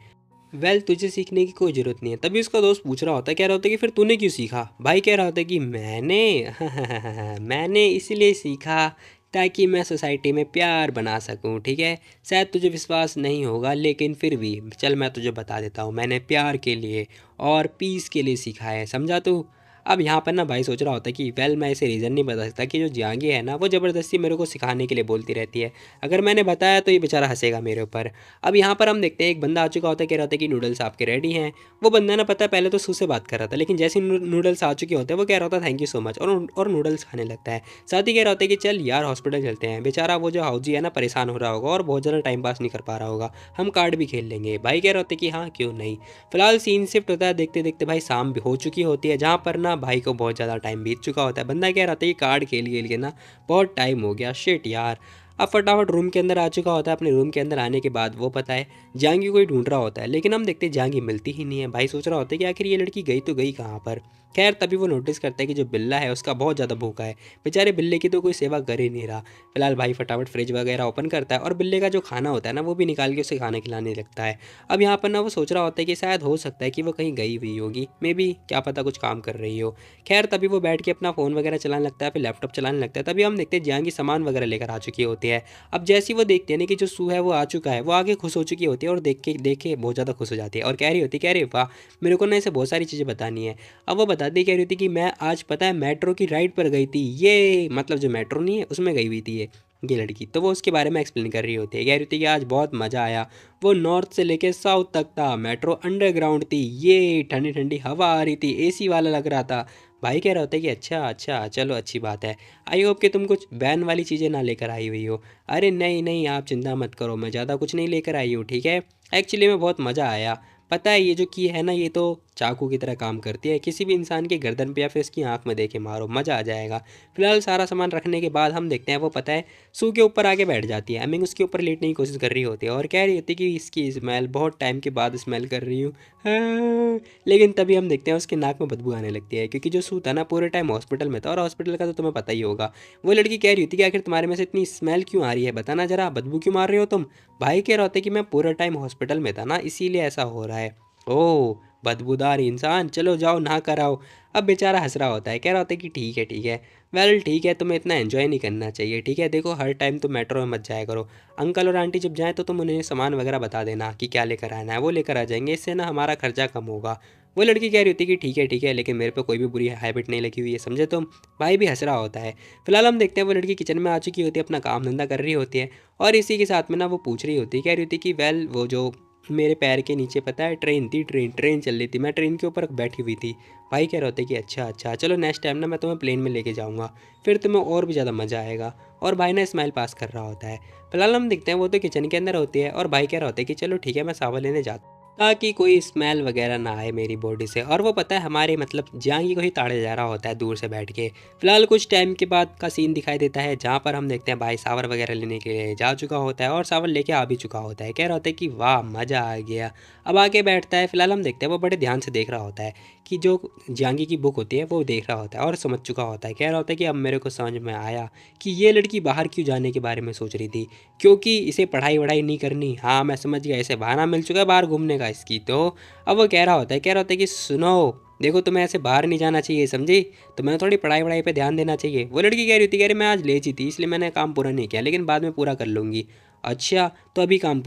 तुझे सीखने की कोई ज़रूरत नहीं है। तभी उसका दोस्त पूछ रहा होता है, कह रहा होता है कि फिर तूने क्यों सीखा? भाई कह रहा होता है कि मैंने मैंने इसलिए सीखा ताकि मैं सोसाइटी में प्यार बना सकूं, ठीक है? शायद तुझे विश्वास नहीं होगा, लेकिन फिर भी चल मैं तुझे बता देता हूँ, मैंने प्यार के लिए और पीस के लिए सीखा है, समझा तू? अब यहाँ पर ना भाई सोच रहा होता है कि मैं इसे रीज़न नहीं बता सकता कि जो जियांगी है ना वो ज़बरदस्ती मेरे को सिखाने के लिए बोलती रहती है। अगर मैंने बताया तो ये बेचारा हंसेगा मेरे ऊपर। अब यहाँ पर हम देखते हैं एक बंदा आ चुका होता है, कह रहा होता है कि नूडल्स आपके रेडी हैं। वो बंदा ना पता है पहले तो सू से बात कर रहा था, लेकिन जैसे नूडल्स आ चुके होते हैं वो कह रहा होता है थैंक यू सो मच, और नूडल्स खाने लगता है। साथ ही कह रहा होता है कि चल यार हॉस्पिटल चलते हैं। बेचारा वो जो हाउजी है ना परेशान हो रहा होगा और बहुत ज़्यादा टाइम पास नहीं कर पा रहा होगा, हम कार्ड भी खेल लेंगे। भाई कह रहा होता है कि हाँ क्यों नहीं। फिलहाल सीन शिफ्ट होता है, देखते देखते भाई शाम भी हो चुकी होती है, जहाँ पर ना भाई को बहुत ज़्यादा टाइम बीत चुका होता है। बंदा कह रहा था कि कार्ड खेल खेल के ना बहुत टाइम हो गया, शिट यार। अब फटाफट रूम के अंदर आ चुका होता है। अपने रूम के अंदर आने के बाद वो पता है जांगी कोई ढूंढ रहा होता है, लेकिन हम देखते हैं जांगी मिलती ही नहीं है। भाई सोच रहा होता है कि आखिर ये लड़की गई तो गई कहाँ पर। खैर तभी वो नोटिस करता है कि जो बिल्ला है उसका बहुत ज़्यादा भूखा है। बेचारे बिल्ले की तो कोई सेवा कर ही नहीं रहा। फिलहाल भाई फटाफट फ्रिज वगैरह ओपन करता है और बिल्ले का जो खाना होता है ना वो भी निकाल के उसे खाना खिलाने लगता है। अब यहाँ पर ना वो सोच रहा होता है कि शायद हो सकता है कि वो कहीं गई हुई होगी, मे बी क्या पता कुछ काम कर रही हो। खैर तभी वो बैठ के अपना फ़ोन वगैरह चलाने लगता है, फिर लैपटॉप चलाने लगता है। तभी हम देखते हैं जियांगी सामान वगैरह लेकर आ चुकी होती है। अब जैसे ही वो देखते हैं ना कि जो सू है वो आ चुका है, वो आगे खुश हो चुकी होती है और देख के बहुत ज़्यादा खुश हो जाती है और कह रही होती है, कह रही वाह, मेरे को ना इसे बहुत सारी चीज़ें बतानी है। अब वो बताती कह रही थी कि मैं आज पता है मेट्रो की राइड पर गई थी, ये मतलब जो मेट्रो नहीं है उसमें गई हुई थी ये लड़की। तो वो उसके बारे में एक्सप्लेन कर रही होती है, कह रही थी कि आज बहुत मज़ा आया, वो नॉर्थ से लेके साउथ तक था, मेट्रो अंडरग्राउंड थी, ये ठंडी ठंडी हवा आ रही थी, एसी वाला लग रहा था। भाई कह रहा होता है कि अच्छा अच्छा चलो अच्छी बात है, आई होप कि तुम कुछ बैन वाली चीज़ें ना लेकर आई हुई हो। अरे नहीं नहीं आप चिंता मत करो, मैं ज़्यादा कुछ नहीं लेकर आई हूँ, ठीक है? एक्चुअली में बहुत मज़ा आया। पता है ये जो की है ना ये तो चाकू की तरह काम करती है, किसी भी इंसान के गर्दन पे या फिर इसकी आंख में देके मारो, मज़ा आ जाएगा। फिलहाल सारा सामान रखने के बाद हम देखते हैं वो पता है सू के ऊपर आके बैठ जाती है। आई मीन उसके ऊपर लेटने की कोशिश कर रही होती है और कह रही होती है कि इसकी स्मेल बहुत टाइम के बाद स्मेल कर रही हूँ। हाँ। लेकिन तभी हम देखते हैं उसके नाक में बदबू आने लगती है, क्योंकि जो सू था ना पूरे टाइम हॉस्पिटल में था, और हॉस्पिटल का तो तुम्हें पता ही होगा। वो लड़की कह रही होती कि आखिर तुम्हारे में से इतनी स्मेल क्यों आ रही है, बताना जरा, बदबू क्यों मार रहे हो तुम? भाई कह रहा होता है कि मैं पूरा टाइम हॉस्पिटल में था ना इसीलिए ऐसा हो रहा है। ओह, बदबूदार इंसान, चलो जाओ नहा कर आओ। अब बेचारा हंस रहा होता है, कह रहा होता है कि ठीक है ठीक है, वेल ठीक है, तुम्हें इतना एंजॉय नहीं करना चाहिए, ठीक है? देखो हर टाइम तुम मेट्रो में मत जाया करो। अंकल और आंटी जब जाएँ तो तुम उन्हें सामान वगैरह बता देना कि क्या लेकर आना है, वो लेकर आ जाएंगे, इससे ना हमारा खर्चा कम होगा। वो लड़की कह रही होती है कि ठीक है, लेकिन मेरे पे कोई भी बुरी हैबिट नहीं लगी हुई है, समझे तुम? भाई भी हंस रहा होता है। फिलहाल हम देखते हैं वो लड़की किचन में आ चुकी होती है, अपना काम धंधा कर रही होती है, और इसी के साथ में ना वो पूछ रही होती है, कह रही होती है कि वेल वो जो मेरे पैर के नीचे पता है ट्रेन थी, ट्रेन चल रही थी, मैं ट्रेन के ऊपर बैठी हुई थी। भाई कह रहे होते कि अच्छा अच्छा चलो नेक्स्ट टाइम ना मैं तुम्हें प्लेन में लेके जाऊँगा, फिर तुम्हें और भी ज़्यादा मज़ा आएगा। और भाई ना स्माइल पास कर रहा होता है। फिलहाल हम देखते हैं वो तो किचन के अंदर होती है और भाई कह रहा होता है कि चलो ठीक है मैं सावन लेने जाता हूं, ताकि कोई स्मेल वगैरह ना आए मेरी बॉडी से। और वो पता है हमारे मतलब जियांगी को ही ताड़े जा रहा होता है दूर से बैठ के। फिलहाल कुछ टाइम के बाद का सीन दिखाई देता है, जहाँ पर हम देखते हैं भाई सावर वगैरह लेने के लिए जा चुका होता है और सावर लेके आ भी चुका होता है। कह रहा होता है कि वाह मज़ा आ गया, अब आके बैठता है। फिलहाल हम देखते हैं वो बड़े ध्यान से देख रहा होता है कि जो जियांगी की बुक होती है वो देख रहा होता है और समझ चुका होता है। कह रहा होता है कि अब मेरे को समझ में आया कि ये लड़की बाहर क्यों जाने के बारे में सोच रही थी, क्योंकि इसे पढ़ाई वढ़ाई नहीं करनी। हाँ मैं समझ गया, इसे बहाना मिल चुका है बाहर घूमने का इसकी। तो अब वो कह रहा होता है कि सुनो, देखो तुम्हें ऐसे बाहर नहीं जाना चाहिए, समझी? तुम्हें थोड़ी पढ़ाई वढ़ाई पे ध्यान देना चाहिए। वो लड़की कह रही थी, कह रही मैं आज लेजी थी इसलिए मैंने काम पूरा नहीं किया, लेकिन बाद में पूरा कर लूँगी। अच्छा तो अभी काम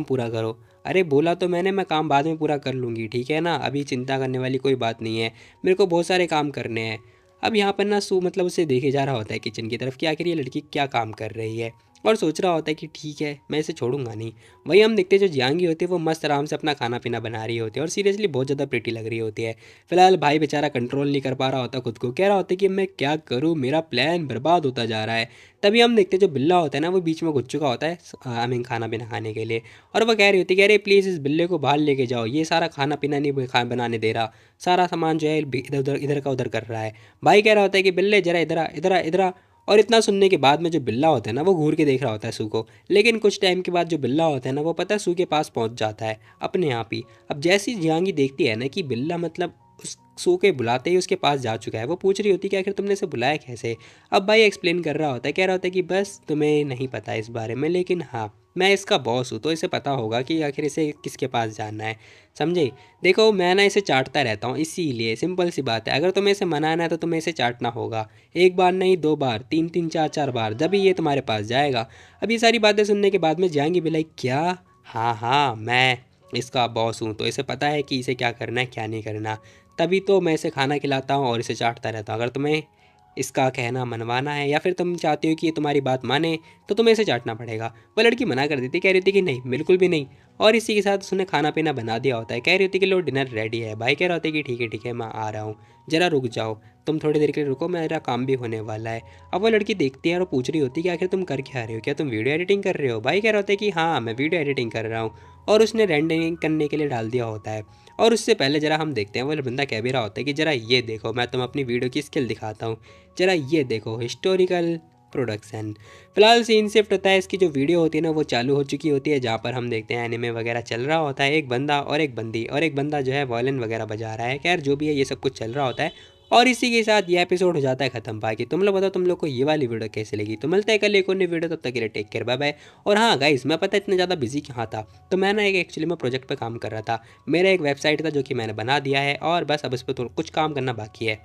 पूरा करो। अरे बोला तो मैंने मैं काम बाद में पूरा कर लूँगी, ठीक है ना? अभी चिंता करने वाली कोई बात नहीं है, मेरे को बहुत सारे काम करने हैं। अब यहाँ पर ना सू मतलब उसे देखे जा रहा होता है किचन की तरफ कि आखिर ये लड़की क्या काम कर रही है, और सोच रहा होता है कि ठीक है मैं इसे छोड़ूंगा नहीं। वही हम देखते हैं जो जियांगी होती है वो मस्त आराम से अपना खाना पीना बना रही होती है और सीरियसली बहुत ज़्यादा प्रिटी लग रही होती है। फिलहाल भाई बेचारा कंट्रोल नहीं कर पा रहा होता खुद को, कह रहा होता है कि मैं क्या करूँ, मेरा प्लान बर्बाद होता जा रहा है। तभी हम देखते हैं जो बिल्ला होता है ना वो बीच में घुस चुका होता है आई मीन खाना पीना खाने के लिए। और वो कह रही होती है कि अरे प्लीज़ इस बिल्ले को बाहर लेके जाओ, ये सारा खाना पीना नहीं बनाने दे रहा, सारा सामान जो है इधर का उधर कर रहा है। भाई कह रहा होता है कि बिल्ले जरा इधर आ इधर आ इधर आ। और इतना सुनने के बाद में जो बिल्ला होता है ना वो घूर के देख रहा होता है सू को। लेकिन कुछ टाइम के बाद जो बिल्ला होता है ना वो पता है सू के पास पहुंच जाता है अपने आप ही। अब जैसी जियांगी देखती है ना कि बिल्ला मतलब उस सू के बुलाते ही उसके पास जा चुका है, वो पूछ रही होती है कि आखिर तुमने इसे बुलाया कैसे। अब भाई एक्सप्लेन कर रहा होता है, कह रहा होता है कि बस तुम्हें नहीं पता इस बारे में, लेकिन हाँ मैं इसका बॉस हूँ तो इसे पता होगा कि आखिर इसे किसके पास जाना है, समझे। देखो मैं ना इसे चाटता रहता हूँ, इसीलिए सिंपल सी बात है, अगर तुम्हें इसे मनाना है तो तुम्हें इसे चाटना होगा। एक बार नहीं, दो बार, तीन तीन चार चार बार, जब भी ये तुम्हारे पास जाएगा। अब ये सारी बातें सुनने के बाद में जाएंगी भी लाइक क्या, हाँ हाँ मैं इसका बॉस हूँ तो इसे पता है कि इसे क्या करना है क्या नहीं करना। तभी तो मैं इसे खाना खिलाता हूँ और इसे चाटता रहता हूँ। अगर तुम्हें इसका कहना मनवाना है या फिर तुम चाहते हो कि ये तुम्हारी बात माने तो तुम्हें इसे चाटना पड़ेगा। वो लड़की मना कर देती, कह रही थी कि नहीं बिल्कुल भी नहीं। और इसी के साथ उसने खाना पीना बना दिया होता है, कह रही होती कि लो डिनर रेडी है। भाई कह रहा होता है कि ठीक है मैं आ रहा हूँ, ज़रा रुक जाओ, तुम थोड़ी देर के लिए रुको, मेरा काम भी होने वाला है। अब वो लड़की देखती है और पूछ रही होती है कि आखिर तुम कर क्या रहे हो, क्या तुम वीडियो एडिटिंग कर रहे हो। भाई कह रहा होता है कि हाँ मैं वीडियो एडिटिंग कर रहा हूँ, और उसने रेंडरिंग करने के लिए डाल दिया होता है। और उससे पहले ज़रा हम देखते हैं वो बंदा कह भी रहा होता है कि ज़रा ये देखो मैं तुम्हें अपनी वीडियो की स्किल दिखाता हूँ, ज़रा ये देखो हिस्टोरिकल प्रोडक्शन। फिलहाल सीन शिफ्ट होता है, इसकी जो वीडियो होती है ना वो चालू हो चुकी होती है, जहाँ पर हम देखते हैं एनिमे वगैरह चल रहा होता है, एक बंदा और एक बंदी, और एक बंदा जो है वॉयलिन वगैरह बजा रहा है। खैर जो भी है ये सब कुछ चल रहा होता है, और इसी के साथ ये एपिसोड हो जाता है खत्म। बाकी तुम लोग बताओ तुम लोग को ये वाली वीडियो कैसे लगी। तो मिलता है कल एक और नई वीडियो, तब तक के लिए टेक केयर, बाय बाय। और हाँ गाइस मैं पता इतना ज़्यादा बिजी कहाँ था, तो मैं ना एक एक्चुअली में प्रोजेक्ट पे काम कर रहा था। मेरा एक वेबसाइट था जो कि मैंने बना दिया है, और बस अब इस पर कुछ काम करना बाकी है।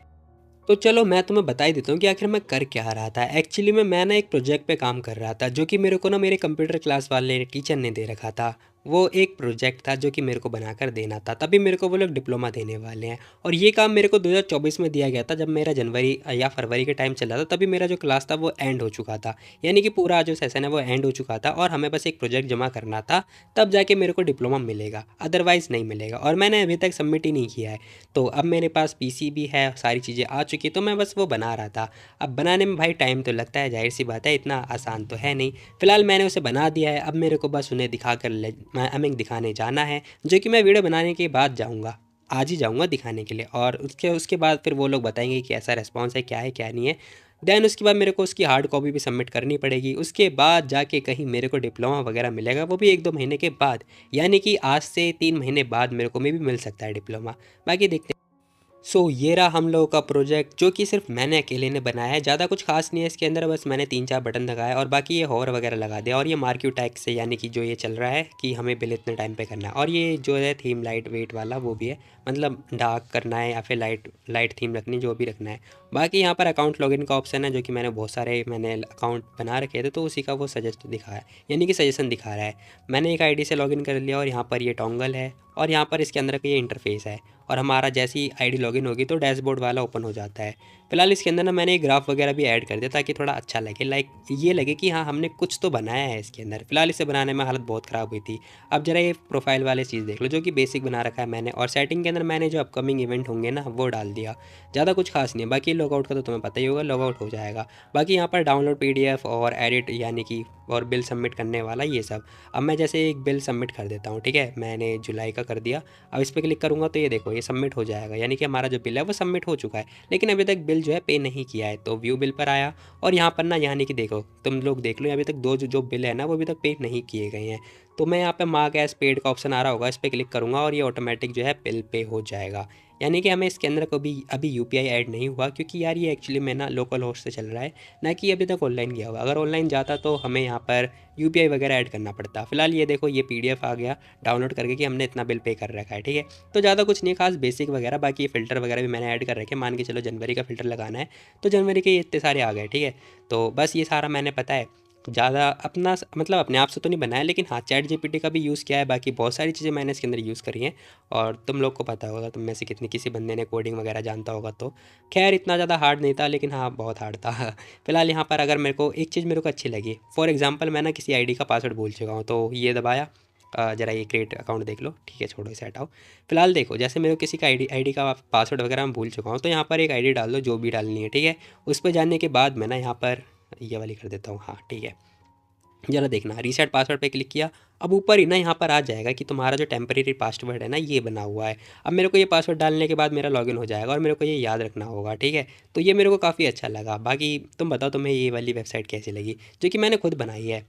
तो चलो मैं तुम्हें बता ही देता हूँ कि आखिर मैं कर क्या रहा था। एक्चुअली में मैं ना एक प्रोजेक्ट पे काम कर रहा था जो कि मेरे को ना मेरे कंप्यूटर क्लास वाले टीचर ने दे रखा था। वो एक प्रोजेक्ट था जो कि मेरे को बनाकर देना था, तभी मेरे को वो लोग डिप्लोमा देने वाले हैं। और ये काम मेरे को 2024 में दिया गया था, जब मेरा जनवरी या फरवरी के टाइम चल रहा था, तभी मेरा जो क्लास था वो एंड हो चुका था। यानी कि पूरा जो सेशन है वो एंड हो चुका था, और हमें बस एक प्रोजेक्ट जमा करना था, तब जाके मेरे को डिप्लोमा मिलेगा, अदरवाइज़ नहीं मिलेगा। और मैंने अभी तक सबमिट ही नहीं किया है। तो अब मेरे पास पीसी भी है, सारी चीज़ें आ चुकी, तो मैं बस वो बना रहा था। अब बनाने में भाई टाइम तो लगता है, जाहिर सी बात है, इतना आसान तो है नहीं। फिलहाल मैंने उसे बना दिया है, अब मेरे को बस उन्हें दिखा कर हमें दिखाने जाना है, जो कि मैं वीडियो बनाने के बाद जाऊँगा, आज ही जाऊँगा दिखाने के लिए। और उसके उसके बाद फिर वो लोग बताएंगे कि ऐसा रिस्पॉन्स है क्या है नहीं है। देन उसके बाद मेरे को उसकी हार्ड कॉपी भी सबमिट करनी पड़ेगी, उसके बाद जाके कहीं मेरे को डिप्लोमा वगैरह मिलेगा, वो भी 1-2 महीने के बाद। यानी कि आज से 3 महीने बाद मेरे को मे भी मिल सकता है डिप्लोमा। बाकी देखते हैं। ये रहा हम लोगों का प्रोजेक्ट, जो कि सिर्फ मैंने अकेले ने बनाया है। ज़्यादा कुछ खास नहीं है इसके अंदर, बस मैंने 3-4 बटन लगाए और बाकी ये हॉर वगैरह लगा दिया। और ये मार्क्यू टैग से, यानी कि जो ये चल रहा है कि हमें बिल इतने टाइम पे करना है। और ये जो है थीम लाइट वेट वाला वो भी है, मतलब डार्क करना है या फिर लाइट लाइट थीम रखनी, जो भी रखना है। बाकी यहाँ पर अकाउंट लॉगिन का ऑप्शन है, जो कि मैंने बहुत सारे अकाउंट बना रखे थे, तो उसी का वो सजेस्ट दिखा है, यानी कि सजेशन दिखा रहा है। मैंने एक आईडी से लॉगिन कर लिया, और यहाँ पर ये टोंगल है, और यहाँ पर इसके अंदर का ये इंटरफेस है। और हमारा जैसी आईडी लॉगिन होगी तो डैशबोर्ड वाला ओपन हो जाता है। फिलहाल इसके अंदर ना मैंने एक ग्राफ वगैरह भी ऐड कर दिया, ताकि थोड़ा अच्छा लगे, लाइक ये लगे कि हाँ हमने कुछ तो बनाया है इसके अंदर। फिलहाल इसे बनाने में हालत बहुत ख़राब हुई थी। अब जरा ये प्रोफाइल वाले चीज़ देख लो, जो कि बेसिक बना रखा है मैंने। और सेटिंग के अंदर मैंने जो अपकमिंग इवेंट होंगे ना वो डाल दिया। ज़्यादा कुछ खास नहीं है। बाकी लॉगआउट का तो तुम्हें पता ही होगा, लॉगआउट हो जाएगा। बाकी यहाँ पर डाउनलोड PDF और एडिट, यानी कि और बिल सबमिट करने वाला, ये सब। अब मैं जैसे एक बिल सबमिट कर देता हूँ, ठीक है, मैंने जुलाई का कर दिया। अब इस पर क्लिक करूँगा तो ये देखो ये सबमिट हो जाएगा, यानी कि हमारा जो बिल है वो सबमिट हो चुका है। लेकिन अभी तक बिल जो है पे नहीं किया है, तो व्यू बिल पर आया। और यहाँ पर ना, यानी कि देखो तुम लोग देख लो, अभी तक दो जो बिल है ना वो अभी तक पे नहीं किए गए हैं। तो मैं यहाँ पे मार्क एज पेड का ऑप्शन आ रहा होगा, इस पर क्लिक करूँगा और ये ऑटोमेटिक जो है बिल पे हो जाएगा। यानी कि हमें इसके अंदर कभी अभी UPI ऐड नहीं हुआ, क्योंकि यार ये एक्चुअली में ना लोकल होस्ट से चल रहा है, ना कि अभी तक ऑनलाइन गया हुआ। अगर ऑनलाइन जाता तो हमें यहाँ पर UPI वगैरह ऐड करना पड़ता। फिलहाल ये देखो ये PDF आ गया डाउनलोड करके कि हमने इतना बिल पे कर रखा है, ठीक है। तो ज़्यादा कुछ नहीं खास, बेसिक वगैरह। बाकी ये फ़िल्टर वगैरह भी मैंने ऐड कर रखे, मान के चलो जनवरी का फ़िल्टर लगाना है तो जनवरी के ये इतने सारे आ गए, ठीक है। तो बस ये सारा मैंने पता है ज़्यादा अपना मतलब अपने आप से तो नहीं बनाया, लेकिन हाँ चैट जीपीटी का भी यूज़ किया है। बाकी बहुत सारी चीज़ें मैंने इसके अंदर यूज़ करी हैं, और तुम लोग को पता होगा, तुम में से कितनी किसी बंदे ने कोडिंग वगैरह जानता होगा। तो खैर इतना ज़्यादा हार्ड नहीं था, लेकिन हाँ बहुत हार्ड था। फिलहाल यहाँ पर अगर मेरे को एक चीज़ मेरे को अच्छी लगी, फॉर एग्जांपल मैं ना किसी आईडी का पासवर्ड भूल चुका हूँ, तो ये दबाया, ज़रा ये क्रिएट अकाउंट देख लो, ठीक है छोड़ो इसे हटाओ। फिलहाल देखो, जैसे मेरे को किसी का आईडी का पासवर्ड वगैरह मैं भूल चुका हूँ, तो यहाँ पर एक आईडी डाल दो जो भी डालनी है, ठीक है। उस पर जाने के बाद मैं ना यहाँ पर ये वाली कर देता हूँ, हाँ ठीक है। जरा देखना, रीसेट पासवर्ड पे क्लिक किया, अब ऊपर ही ना यहाँ पर आ जाएगा कि तुम्हारा जो टेम्परेरी पासवर्ड है ना ये बना हुआ है। अब मेरे को ये पासवर्ड डालने के बाद मेरा लॉगिन हो जाएगा, और मेरे को ये याद रखना होगा, ठीक है। तो ये मेरे को काफ़ी अच्छा लगा। बाकी तुम बताओ तुम्हें ये वाली वेबसाइट कैसी लगी, जो कि मैंने खुद बनाई है।